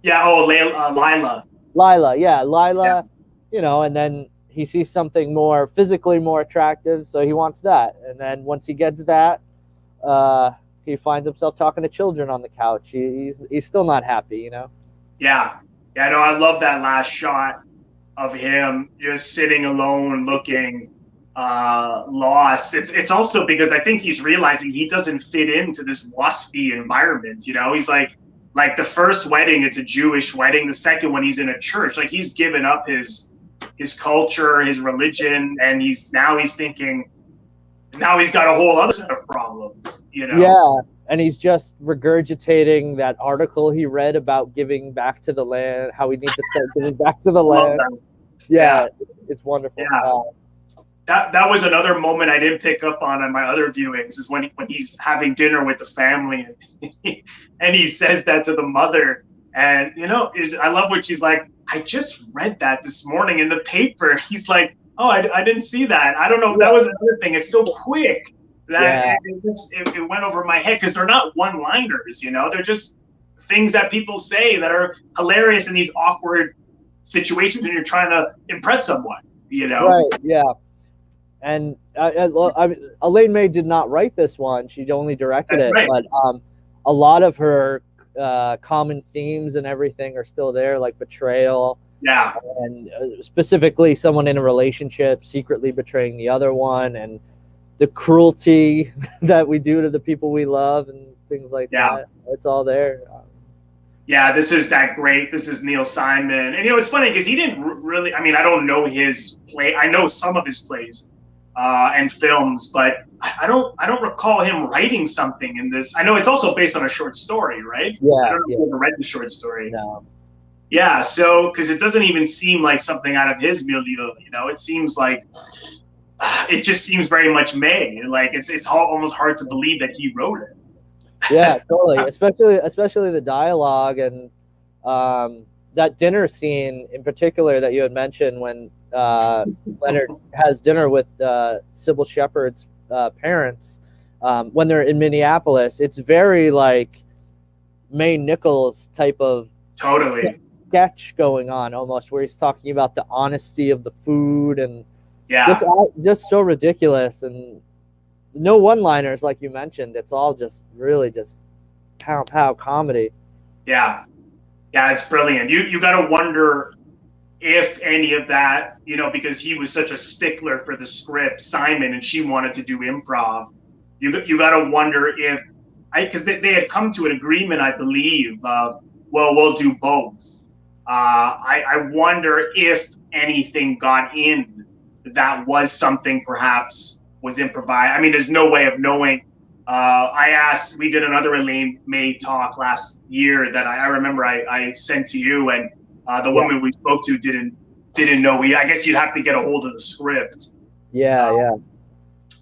Yeah. Oh, Lila. Lila, yeah, Lila. Yeah. And then he sees something more physically more attractive, so he wants that. And then once he gets that, he finds himself talking to children on the couch. He's still not happy, Yeah. Yeah. No, I love that last shot of him just sitting alone, looking lost. It's also because I think he's realizing he doesn't fit into this waspy environment. You know, he's like the first wedding, it's a Jewish wedding. The second one, he's in a church. Like he's given up his culture, his religion, and he's thinking now he's got a whole other set of problems. You know? Yeah. And he's just regurgitating that article he read about giving back to the land, how we need to start giving back to the land. Yeah, it's wonderful. Yeah. That was another moment I didn't pick up on my other viewings, is when he's having dinner with the family and he says that to the mother. And, you know, I love what she's like, I just read that this morning in the paper. He's like, oh, I didn't see that. I don't know. That was another thing. It's so quick that it went over my head, because they're not one-liners, you know. They're just things that people say that are hilarious in these awkward situations when you're trying to impress someone, you know. Right, yeah. And Elaine May did not write this one. She only directed it. Right. But a lot of her common themes and everything are still there, like betrayal. Yeah. And specifically someone in a relationship secretly betraying the other one, and the cruelty that we do to the people we love and things like that. It's all there. Yeah, this is Neil Simon. And, you know, it's funny because he didn't really, I mean, I don't know his play. I know some of his plays and films, but I don't recall him writing something in this. I know it's also based on a short story, right? Yeah. I don't know if you ever read the short story. No. Yeah, so, because it doesn't even seem like something out of his milieu, you know? It seems like, it just seems very much May. Like, it's almost hard to believe that he wrote it. Yeah, totally. Especially the dialogue and that dinner scene in particular that you had mentioned when Leonard has dinner with Sybil Shepherd's parents when they're in Minneapolis. It's very like May Nichols type of sketch going on almost, where he's talking about the honesty of the food and just so ridiculous, and no one-liners like you mentioned. It's all just really just pow comedy. Yeah, it's brilliant. You got to wonder if any of that, you know, because he was such a stickler for the script, Simon, and she wanted to do improv. You got to wonder if, because they had come to an agreement, I believe, well, we'll do both. I wonder if anything got in that was something perhaps was improvised. I mean, there's no way of knowing. We did another Elaine May talk last year that I remember I sent to you, and the woman we spoke to didn't know. I guess you'd have to get a hold of the script.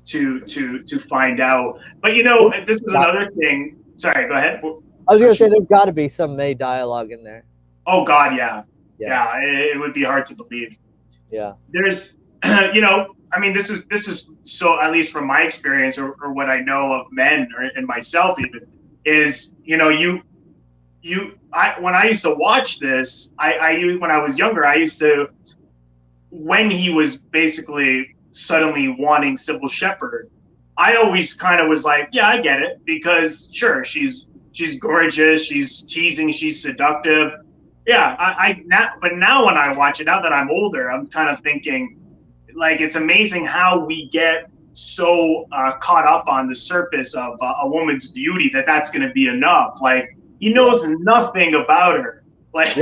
To find out. But, you know, this is another thing. Sorry, go ahead. I was going to say there's got to be some May dialogue in there. Oh, God, yeah. It would be hard to believe. Yeah. There's, you know, I mean, this is so, at least from my experience or what I know of men and myself even, is, you know, when I used to watch this, when I was younger, I used to, when he was basically suddenly wanting Sybil Shepherd, I always kind of was like, yeah, I get it, because sure, she's gorgeous, she's teasing, she's seductive. Yeah, but now when I watch it, now that I'm older, I'm kind of thinking, like, it's amazing how we get so caught up on the surface of a woman's beauty that's going to be enough. Like, he knows nothing about her. Like,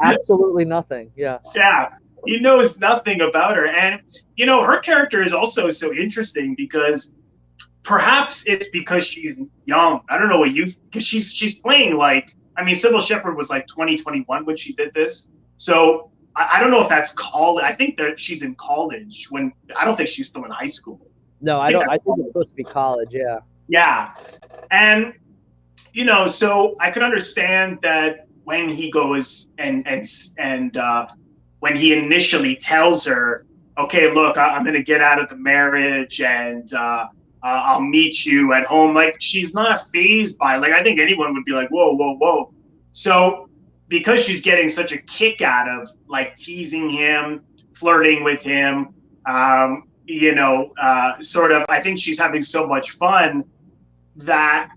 absolutely nothing. Yeah. Yeah, he knows nothing about her, and you know, her character is also so interesting because perhaps it's because she's young. I don't know what because she's playing like. I mean, Sybil Shepherd was like 21 when she did this. So I don't know if that's college. I think that she's in college I don't think she's still in high school. No, I don't. I think it's supposed to be college. Yeah. Yeah. And, you know, so I could understand that when he goes and when he initially tells her, okay, look, I'm going to get out of the marriage and I'll meet you at home. Like, she's not fazed by it. Like, I think anyone would be like, whoa. So because she's getting such a kick out of like teasing him, flirting with him, you know, sort of, I think she's having so much fun that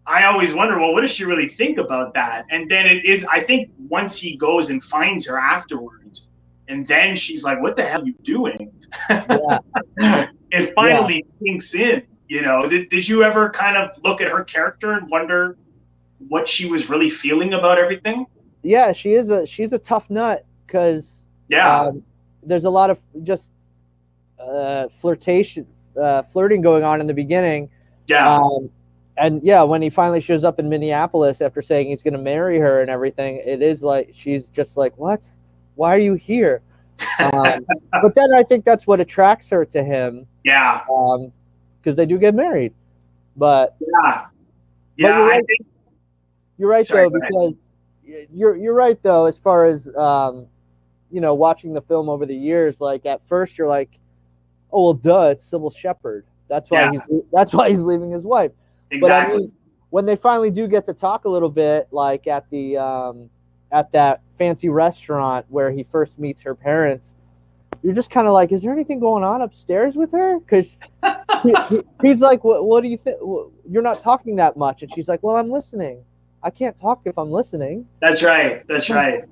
I always wonder, well, what does she really think about that? And then it is, I think once he goes and finds her afterwards, and then she's like, what the hell are you doing? Yeah. It finally sinks in, you know. Did you ever kind of look at her character and wonder what she was really feeling about everything? Yeah, she's a tough nut, because there's a lot of just flirting going on in the beginning. Yeah. And yeah, when he finally shows up in Minneapolis after saying he's going to marry her and everything, it is like, she's just like, what? Why are you here? But then I think that's what attracts her to him. Yeah. Because they do get married. But yeah, you're right though, because you're right though, as far as you know, watching the film over the years. Like at first you're like, oh well, duh, it's Sybil Shepherd. That's why he's leaving his wife. Exactly. But I mean, when they finally do get to talk a little bit, like at the at that fancy restaurant where he first meets her parents, you're just kind of like, is there anything going on upstairs with her? Because he's like, what do you think? You're not talking that much. And she's like, well, I'm listening. I can't talk if I'm listening. That's right. That's right.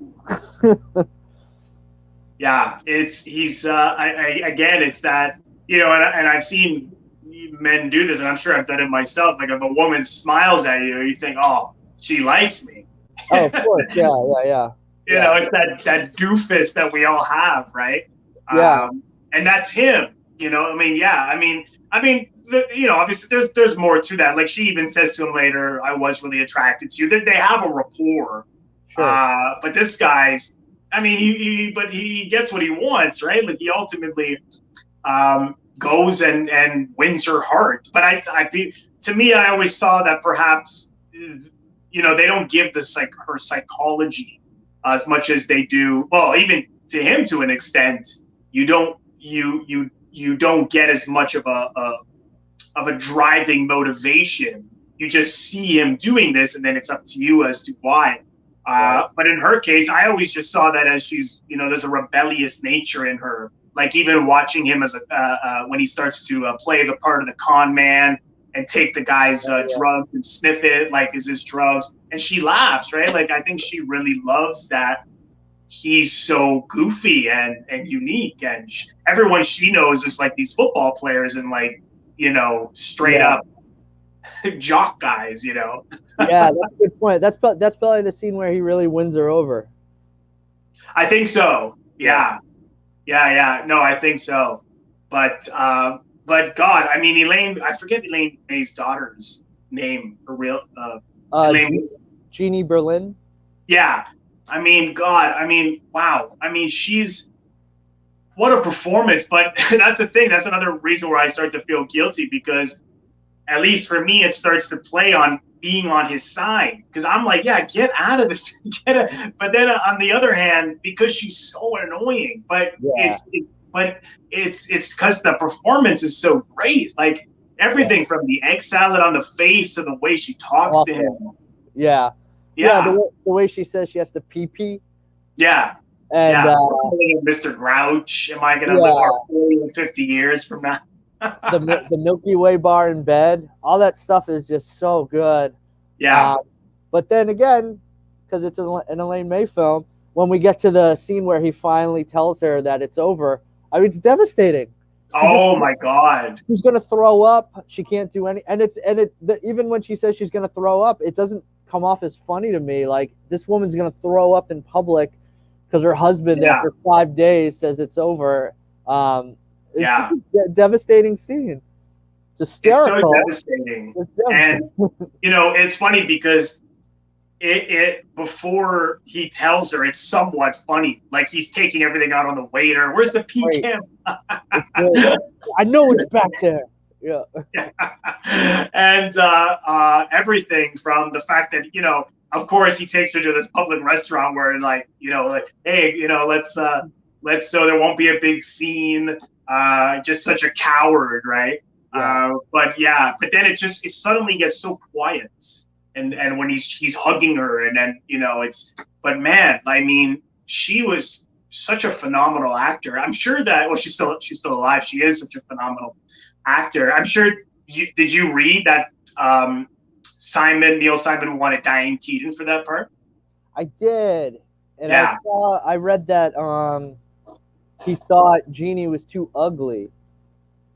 Yeah, he's again, it's that, you know, and I've seen men do this, and I'm sure I've done it myself. Like if a woman smiles at you, you think, oh, she likes me. Oh, of course. Yeah. You know, it's that doofus that we all have, right? Yeah. And that's him. You know, I mean, you know, obviously there's more to that. Like she even says to him later, I was really attracted to you. They have a rapport. Sure. But this guy's, I mean, he gets what he wants, right? Like he ultimately goes and wins her heart. But to me, I always saw that perhaps, you know, they don't give her psychology as much as they do. Well, even to him, to an extent, you don't get as much of a driving motivation. You just see him doing this, and then it's up to you as to why. But in her case, I always just saw that as she's, you know, there's a rebellious nature in her. Like even watching him as when he starts to play the part of the con man and take the guy's drugs and sniff it like is his drugs, and she laughs, right? Like I think she really loves that he's so goofy and unique, and everyone she knows is like these football players and like, you know, straight up jock guys, you know. Yeah, that's a good point. That's probably the scene where he really wins her over. I think so. Yeah. No, I think so. But God, I mean, Elaine, I forget Elaine May's daughter's name, her real Elaine. Jeannie Berlin. Yeah. I mean, God, I mean, wow. I mean, what a performance. But that's the thing. That's another reason where I start to feel guilty, because at least for me, it starts to play on being on his side. Because I'm like, yeah, get out of this. But then on the other hand, because she's so annoying, but it's because the performance is so great. Like everything from the egg salad on the face to the way she talks to him. Yeah. The way she says she has to pee. Yeah. And Mr. Grouch, am I gonna live our 40 and 50 years from now? the Milky Way bar in bed, all that stuff is just so good. Yeah. But then again, because it's an Elaine May film, when we get to the scene where he finally tells her that it's over, I mean, it's devastating. My God. She's gonna throw up. She can't do any, even when she says she's gonna throw up, it doesn't come off as funny to me. Like this woman's gonna throw up in public because her husband after 5 days says it's over. It's just a devastating scene. It's hysterical. It's so devastating. It's devastating. And you know, it's funny because it before he tells her, it's somewhat funny. Like he's taking everything out on the waiter. Where's the pecan? I know it's back there. Yeah. And everything from the fact that, you know, of course he takes her to this public restaurant where like, you know, like, hey, you know, let's so there won't be a big scene. Just such a coward, right? Yeah. But then it suddenly gets so quiet. And when he's hugging her, and then, you know, but man, I mean, she was such a phenomenal actor. I'm sure that, well, she's still alive. She is such a phenomenal actor. I'm sure did you read that Neil Simon wanted Diane Keaton for that part. I did, and Yeah. I read that he thought Jeannie was too ugly.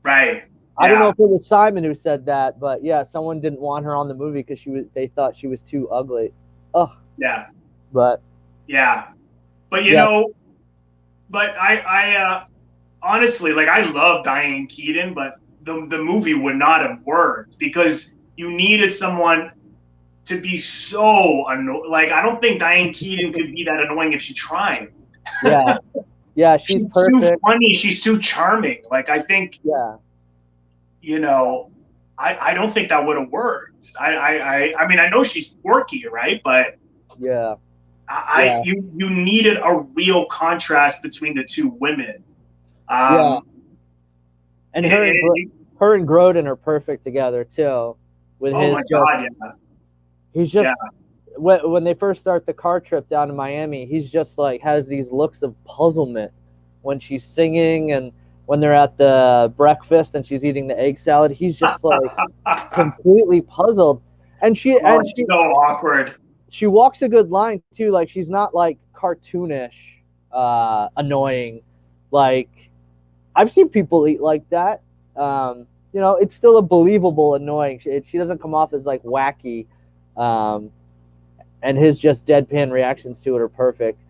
Right. I don't know if it was Simon who said that, but yeah, someone didn't want her on the movie because they thought she was too ugly. Oh. Yeah. But. Yeah. But you know, but I honestly, like, I love Diane Keaton, but the movie would not have worked because you needed someone to be so annoying. Like, I don't think Diane Keaton could be that annoying if she tried. Yeah. Yeah, she's perfect. Too funny. She's too charming. Like, I think, you know, I don't think that would have worked. I mean, I know she's quirky, right? But yeah, you needed a real contrast between the two women. And her and Grodin are perfect together too. With he's just when they first start the car trip down to Miami, he's just like has these looks of puzzlement when she's singing and when they're at the breakfast and she's eating the egg salad. He's just like completely puzzled, and she's so awkward. She walks a good line too. Like, she's not like cartoonish, annoying. Like, I've seen people eat like that. You know, it's still a believable annoying. She doesn't come off as like wacky, and his just deadpan reactions to it are perfect.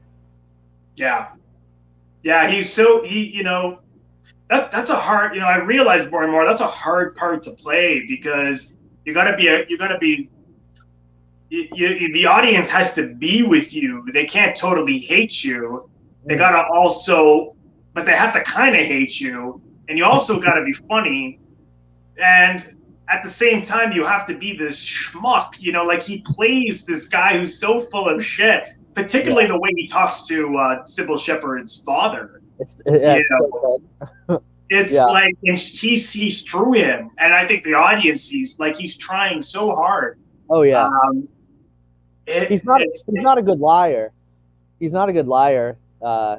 Yeah, you know, that's a hard. You know, I realize more and more that's a hard part to play because the audience has to be with you. They can't totally hate you. They gotta also, but they have to kind of hate you, and you also gotta be funny. And at the same time, you have to be this schmuck. You know, like, he plays this guy who's so full of shit. Particularly the way he talks to Sybil Shepherd's father. It's like, and he sees through him, and I think the audience sees, like, he's trying so hard. Oh yeah. He's not a good liar. He's not a good liar,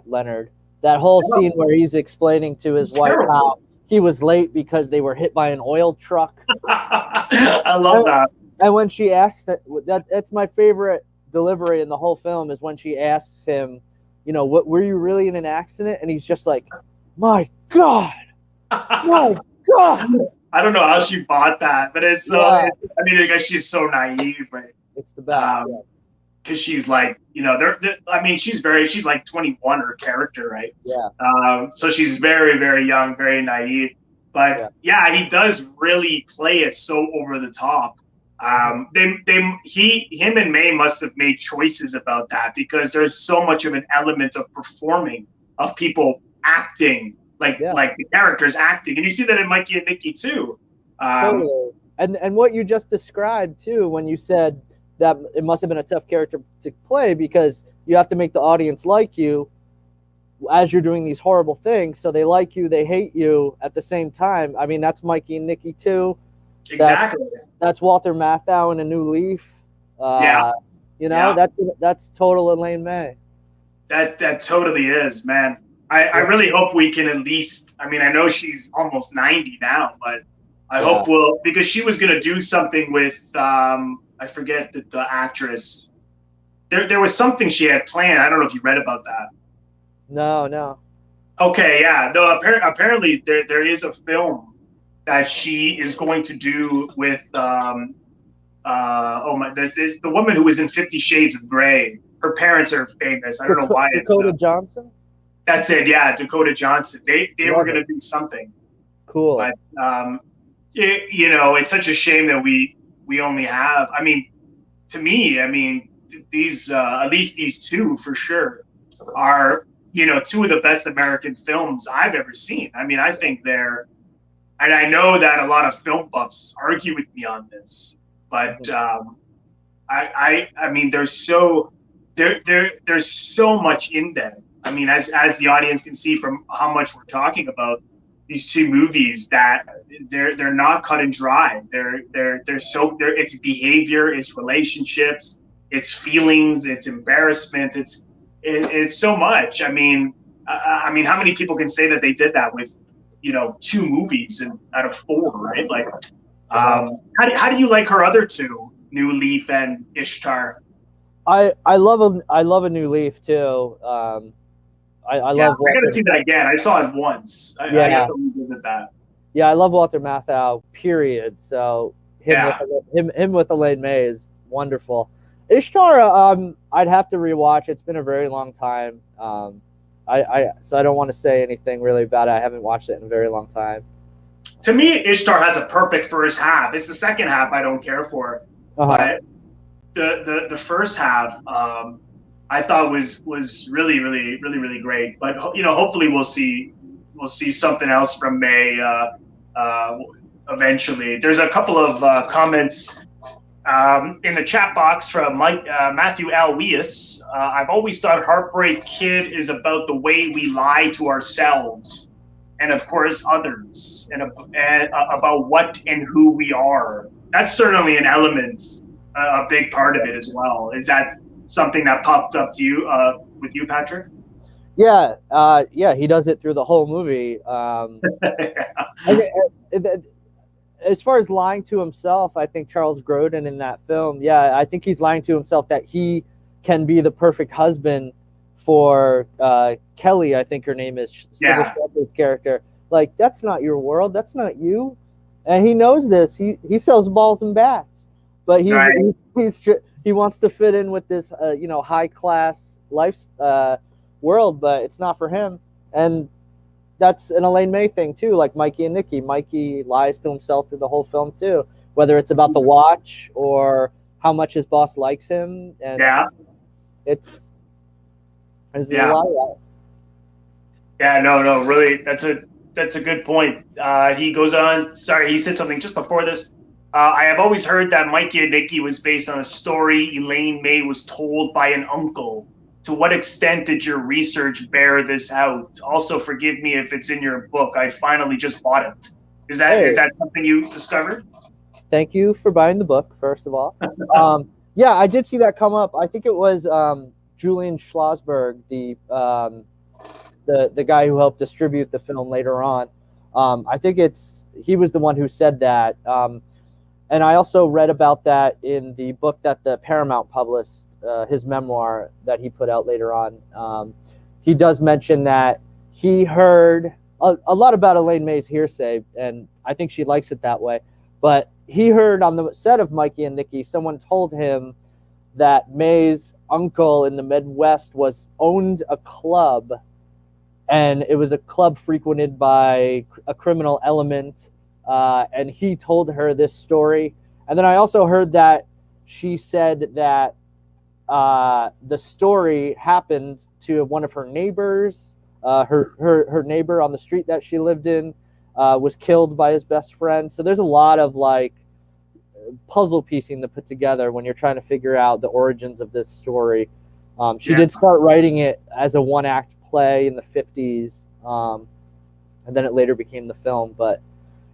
Leonard. That whole scene where he's explaining to his wife how he was late because they were hit by an oil truck. I love that. And when she asks that's my favorite delivery in the whole film, is when she asks him, you know, what, were you really in an accident? And he's just like, my God. My God. I don't know how she bought that, but it's so, I mean, I guess she's so naive, right? It's the best. Because she's like, you know, I mean, she's like 21, her character, right? Yeah. So she's very, very young, very naive. But he does really play it so over the top. Him and May must have made choices about that because there's so much of an element of performing, of people acting, like the characters acting, and you see that in Mikey and Nicky too. Totally. And what you just described too, when you said that it must have been a tough character to play because you have to make the audience like you as you're doing these horrible things, so they like you, they hate you at the same time. I mean, that's Mikey and Nicky too. Exactly. That's Walter Matthau in A New Leaf. You know, that's total Elaine May. That totally is, man. I really hope we can at least, I mean, I know she's almost 90 now, but I hope because she was going to do something with, I forget the actress. There was something she had planned. I don't know if you read about that. No. Okay, yeah. No, apparently there is a film that she is going to do with the woman who was in 50 Shades of Grey. Her parents are famous. I don't know why. Dakota Johnson? That's it, yeah, Dakota Johnson. They were going to do something. Cool. But, you know, it's such a shame that we only have, I mean, to me, I mean, these, at least these two for sure, are, you know, two of the best American films I've ever seen. I mean, I think they're, and I know that a lot of film buffs argue with me on this, but I mean, there's so much in them. I mean, as the audience can see from how much we're talking about these two movies, that they're not cut and dry. It's behavior, it's relationships, it's feelings, it's embarrassment, it's so much. I mean, how many people can say that they did that with, you know, two movies out of four, right? Like, how do you like her other two New Leaf and Ishtar. I love a New Leaf too. I love. I gotta see that again. I saw it once. I have to revisit that. Yeah, I love Walter Matthau. Period. So him with Elaine May is wonderful. Ishtar, I'd have to rewatch. It's been a very long time. So I don't want to say anything really about it. I haven't watched it in a very long time. To me, Ishtar has a perfect first half. It's the second half I don't care for, but the first half I thought was really great. But hopefully we'll see something else from May eventually. There's a couple of comments in the chat box from Matthew Alweus. I've always thought Heartbreak Kid is about the way we lie to ourselves and, of course, others, and about what and who we are. That's certainly an element, a big part of it as well. Is that something that popped up to you with you, Patrick? Yeah, he does it through the whole movie. As far as lying to himself, I think Charles Grodin in that film, I think he's lying to himself that he can be the perfect husband for Kelly, I think her name is, Sybil Shepherd's character. Like, that's not your world. That's not you. And he knows this. He sells balls and bats, but he wants to fit in with this high class life world, but it's not for him. And that's an Elaine May thing too, like Mikey and Nicky. Mikey lies to himself through the whole film too, whether it's about the watch or how much his boss likes him. And there's a lot of that. Yeah, no, really, that's a good point. He goes on. Sorry, he said something just before this. I have always heard that Mikey and Nicky was based on a story Elaine May was told by an uncle. To what extent did your research bear this out? Also, forgive me if it's in your book. I finally just bought it. Is that something you discovered? Thank you for buying the book, first of all. I did see that come up. I think it was Julian Schlossberg, the guy who helped distribute the film later on. I think he was the one who said that. And I also read about that in the book that the Paramount published, his memoir that he put out later on. He does mention that he heard a lot about Elaine May's hearsay, and I think she likes it that way. But he heard on the set of Mikey and Nicky, someone told him that May's uncle in the Midwest owned a club, and it was a club frequented by a criminal element. And he told her this story. And then I also heard that she said that the story happened to one of her neighbors. Her neighbor on the street that she lived in was killed by his best friend. So there's a lot of like puzzle piecing to put together when you're trying to figure out the origins of this story. She did start writing it as a one-act play in the 50s, and then it later became the film. But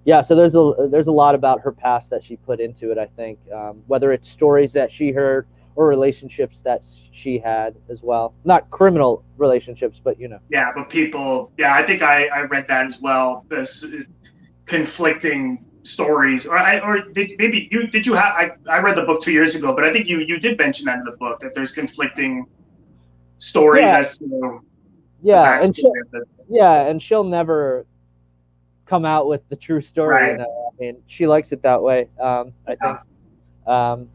yeah, so there's a lot about her past that she put into it, I think, whether it's stories that she heard or relationships that she had as well. Not criminal relationships, but Yeah, but people. Yeah, I think I read that as well. This conflicting stories, or did you have? I read the book 2 years ago, but I think you did mention that in the book, that there's conflicting stories as to and she'll never come out with the true story. Right. I mean, she likes it that way. I think.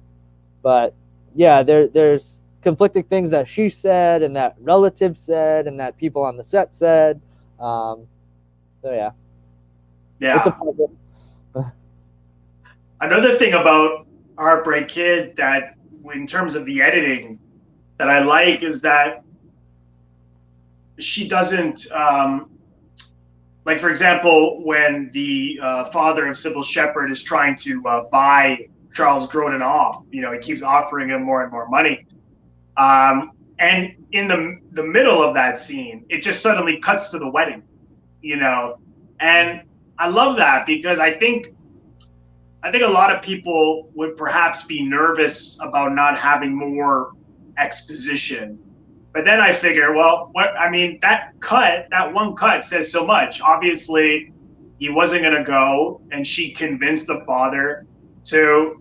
But yeah, there's conflicting things that she said, and that relatives said, and that people on the set said. So yeah. It's a problem. Another thing about Heartbreak Kid that, in terms of the editing, that I like is that she doesn't, like, for example, when the father of Sybil Shepherd is trying to buy Charles Grodin off, he keeps offering him more and more money. And in the middle of that scene, it just suddenly cuts to the wedding, and I love that, because I think a lot of people would perhaps be nervous about not having more exposition. But then I figure, that one cut says so much. Obviously, he wasn't going to go, and she convinced the father to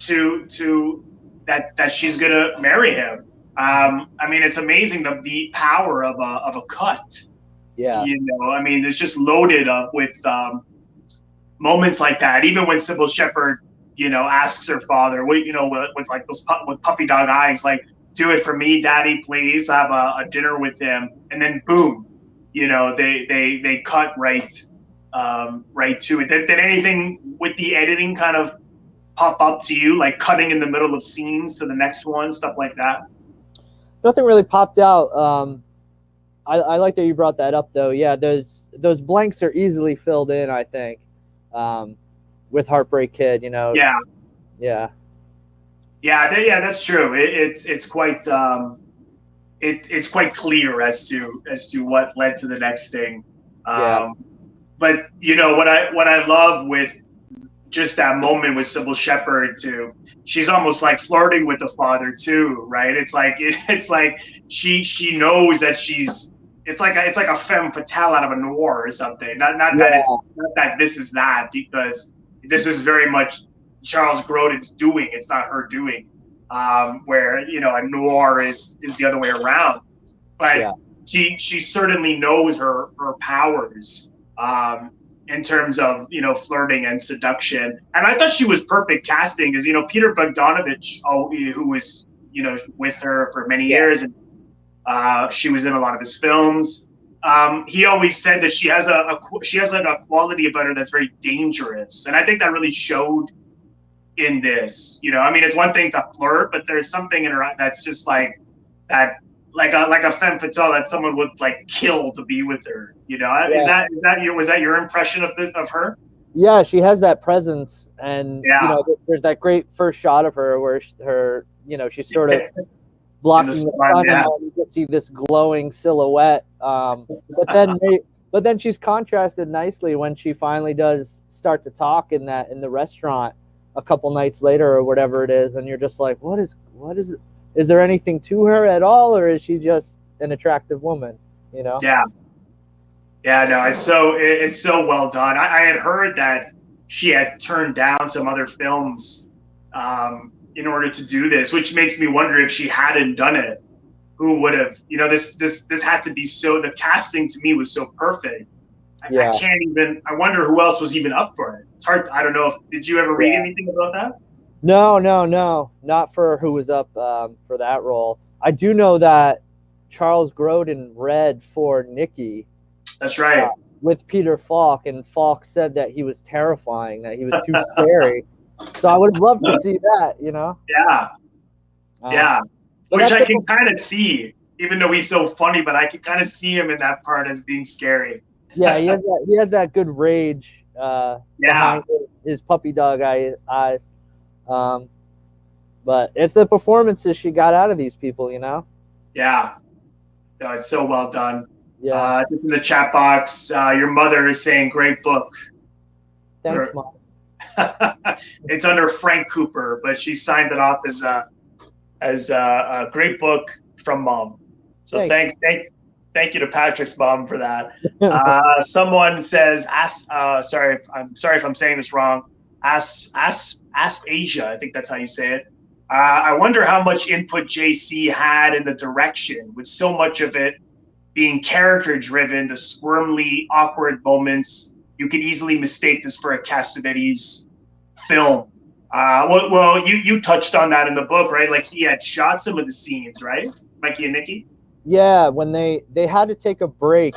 to that she's gonna marry him. I mean, it's amazing the power of a cut. Yeah. You know, I mean, it's just loaded up with moments like that. Even when Sybil Shepherd, you know, asks her father, you know, with like those with puppy dog eyes, like, do it for me, Daddy, please. Have a dinner with him, and then boom, you know, they cut right to it. Did anything with the editing kind of pop up to you, like cutting in the middle of scenes to the next one, stuff like that? Nothing really popped out. I like that you brought that up, though. Yeah, those blanks are easily filled in, I think, with Heartbreak Kid. You know. Yeah. That's true. It's quite it's quite clear as to what led to the next thing. But you know what I love with just that moment with Sybil Shepherd too, she's almost like flirting with the father too, right? It's like she knows that it's like a femme fatale out of a noir or something. Not that this is that, because this is very much Charles Grodin's doing. It's not her doing. Where, you know, a noir is the other way around. But she certainly knows her powers. In terms of, you know, flirting and seduction. And I thought she was perfect casting, because, you know, Peter Bogdanovich, who was, you know, with her for many years, and she was in a lot of his films. He always said that she has like a quality about her that's very dangerous, and I think that really showed in this. You know, I mean, it's one thing to flirt, but there's something in her that's just like that. Like a femme fatale that someone would like kill to be with her, you know. Was that your impression of her? Yeah, she has that presence, and you know, there's that great first shot of her where her, you know, she's sort of blocking the sun, and you can see this glowing silhouette. But then she's contrasted nicely when she finally does start to talk in the restaurant a couple nights later or whatever it is, and you're just like, what is it? Is there anything to her at all, or is she just an attractive woman? You know? Yeah. No, it's so well done. I had heard that she had turned down some other films in order to do this, which makes me wonder, if she hadn't done it, who would have? You know, this had to be so. The casting to me was so perfect. I can't even. I wonder who else was even up for it. It's hard. I don't know. Did you ever read anything about that? No, not for who was up for that role. I do know that Charles Grodin read for Nicky. That's right. With Peter Falk, and Falk said that he was terrifying, that he was too scary. So I would love to see that, you know? Yeah. Which I can kind of see, even though he's so funny, but I can kind of see him in that part as being scary. Yeah, he has that good rage behind his puppy dog eyes. But it's the performances she got out of these people, you know? Yeah. No, it's so well done. Yeah. This is a chat box. Your mother is saying great book. Thanks, Mom. It's under Frank Cooper, but she signed it off as a great book from Mom. So thank you to Patrick's mom for that. Someone says, sorry if I'm saying this wrong. Asia, I think that's how you say it. I wonder how much input JC had in the direction, with so much of it being character driven, the squirmly, awkward moments. You could easily mistake this for a Cassavetes film. Well, you touched on that in the book, right? Like, he had shot some of the scenes, right? Mikey and Nicky? Yeah, when they had to take a break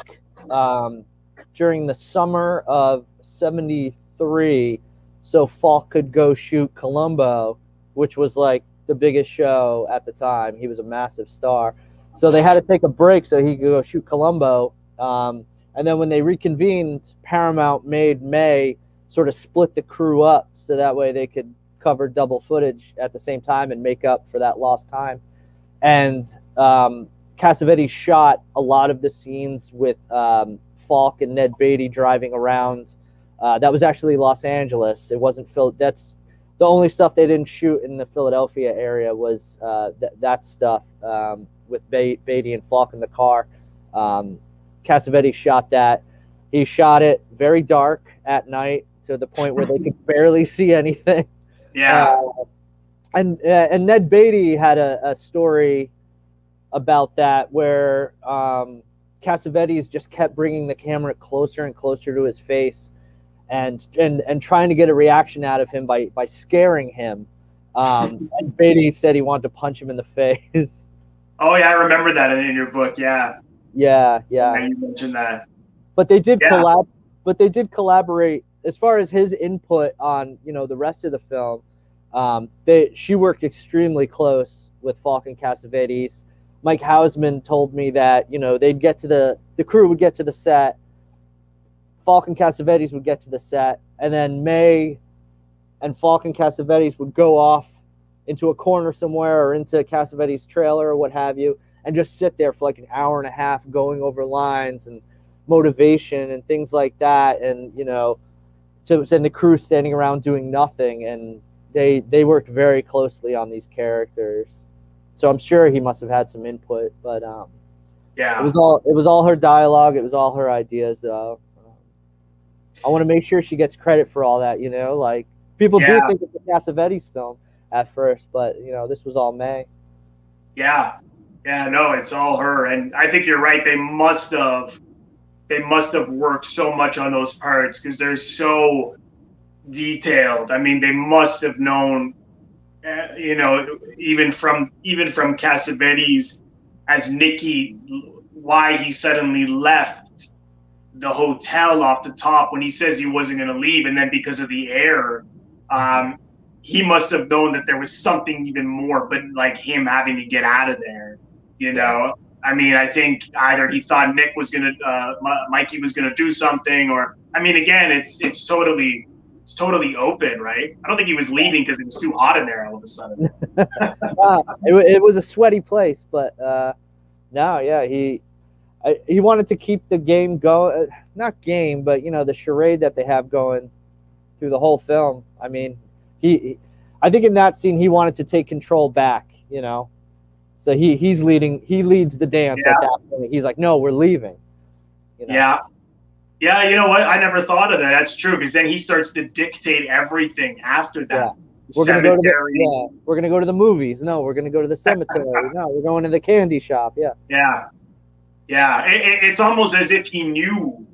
during the summer of '73, so Falk could go shoot Columbo, which was like the biggest show at the time. He was a massive star. So they had to take a break so he could go shoot Columbo. And then when they reconvened, Paramount made May sort of split the crew up so that way they could cover double footage at the same time and make up for that lost time. And Cassavetes shot a lot of the scenes with Falk and Ned Beatty driving around. That was actually Los Angeles. It wasn't Phil. That's the only stuff they didn't shoot in the Philadelphia area was that stuff with Beatty and Falk in the car. Cassavetes shot that. He shot it very dark at night to the point where they could barely see anything. Yeah. And Ned Beatty had a story about that where Cassavetes just kept bringing the camera closer and closer to his face, and trying to get a reaction out of him by scaring him. And Beatty said he wanted to punch him in the face. Oh yeah, I remember that in your book. Yeah. Yeah. You mentioned that. But they did collaborate as far as his input on, you know, the rest of the film. She worked extremely close with Falk and Cassavetes. Mike Hausman told me that, you know, they'd get to the crew would get to the set, Falk and Cassavetes would get to the set, and then May and Falk and Cassavetes would go off into a corner somewhere or into Cassavetes' trailer or what have you, and just sit there for like an hour and a half going over lines and motivation and things like that. And, you know, and the crew standing around doing nothing. And they worked very closely on these characters. So I'm sure he must have had some input, but yeah, it was all her dialogue. It was all her ideas, though. I want to make sure she gets credit for all that, you know, like people do think it's a Cassavetes film at first, but, you know, this was all May. Yeah, no, it's all her. And I think you're right. They must have worked so much on those parts because they're so detailed. I mean, they must have known, you know, even from Cassavetes as Nicky, why he suddenly left the hotel off the top when he says he wasn't going to leave, and then because of the air, he must have known that there was something even more, but like him having to get out of there, you know. I mean, I think either he thought Nick was gonna, Mikey was gonna do something, or I mean, again, it's totally open, right? I don't think he was leaving because it was too hot in there all of a sudden. It was a sweaty place, but no, yeah, he wanted to keep the game going, not game, but, you know, the charade that they have going through the whole film. I mean, I think in that scene he wanted to take control back, you know. So he leads the dance at that point. He's like, no, we're leaving. You know? Yeah, you know what? I never thought of that. That's true, because then he starts to dictate everything after that. Yeah. We're gonna go to the movies. No, we're gonna go to the cemetery. No, we're going to the candy shop. Yeah. It's almost as if he knew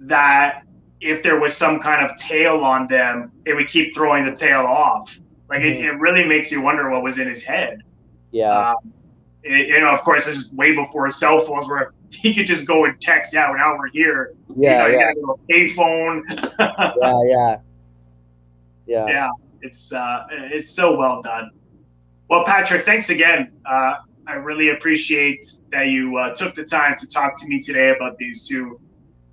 that if there was some kind of tail on them, they would keep throwing the tail off. Like it really makes you wonder what was in his head. Yeah. You know, of course, this is way before cell phones, where he could just go and text, now we're here. Yeah, you gotta go to a payphone. Yeah. It's so well done. Well, Patrick, thanks again. I really appreciate that you took the time to talk to me today about these two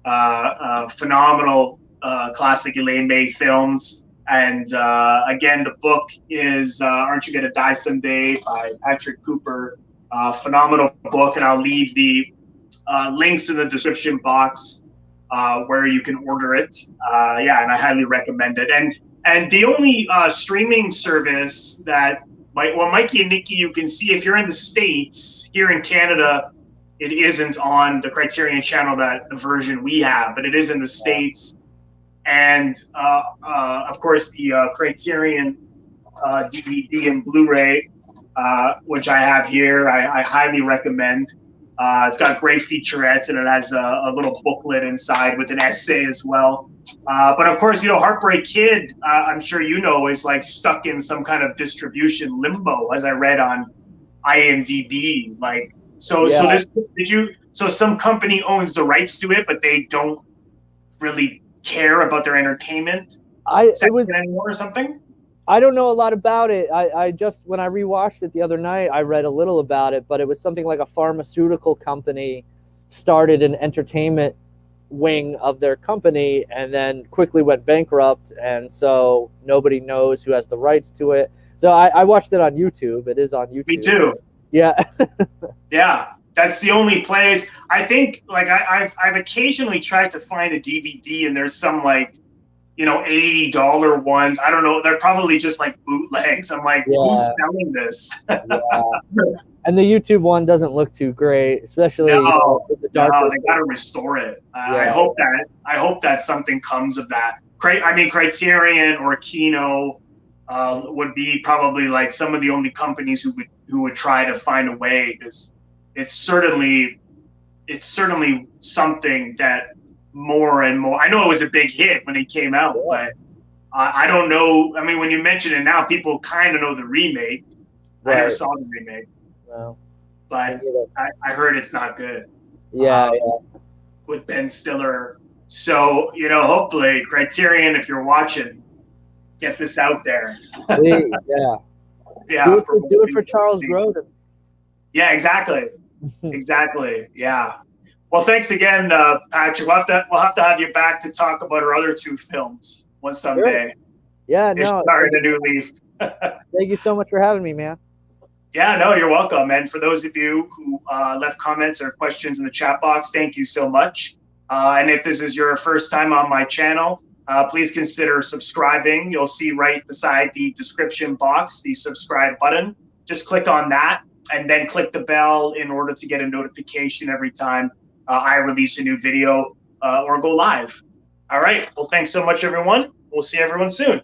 phenomenal classic Elaine May films. And again, the book is Aren't You Gonna Die Someday by Patrick Cooper. Phenomenal book, and I'll leave the links in the description box where you can order it. And I highly recommend it. And the only streaming service that Mikey and Nicky, you can see if you're in the States. Here in Canada, it isn't on the Criterion channel, that the version we have, but it is in the States. And of course, the Criterion DVD and Blu-ray, which I have here, I highly recommend. It's got great featurettes, and it has a little booklet inside with an essay as well. But of course, you know, Heartbreak Kid, I'm sure you know, is like stuck in some kind of distribution limbo, as I read on IMDb. Like, so some company owns the rights to it, but they don't really care about their entertainment anymore or something. I don't know a lot about it. I just, when I rewatched it the other night, I read a little about it, but it was something like a pharmaceutical company started an entertainment wing of their company and then quickly went bankrupt, and so nobody knows who has the rights to it. So I watched it on YouTube. It is on YouTube. Me too. Yeah. Yeah, that's the only place. I think, like, I've occasionally tried to find a DVD, and there's some, like, you know, $80 ones. I don't know. They're probably just like bootlegs. I'm like, who's selling this? And the YouTube one doesn't look too great, especially with the dark. No, they got to restore it. I hope that something comes of that. I mean, Criterion or Kino, would be probably like some of the only companies who would try to find a way, because it's certainly something that more and more. I know it was a big hit when it came out, but I don't know. I mean, when you mention it now, people kind of know the remake. Right. I never saw the remake. No. But I heard it's not good. Yeah, with Ben Stiller. So, hopefully, Criterion, if you're watching, get this out there. Yeah. Do it for Charles Grodin. Yeah, exactly. Exactly. Yeah. Well, thanks again, Patrick. We'll have to have you back to talk about our other 2 films one someday. Sure. Yeah, no. Starting a new leaf. Thank you so much for having me, man. Yeah, no, you're welcome. And for those of you who left comments or questions in the chat box, thank you so much. And if this is your first time on my channel, please consider subscribing. You'll see right beside the description box the subscribe button. Just click on that and then click the bell in order to get a notification every time I release a new video or go live. All right. Well, thanks so much, everyone. We'll see everyone soon.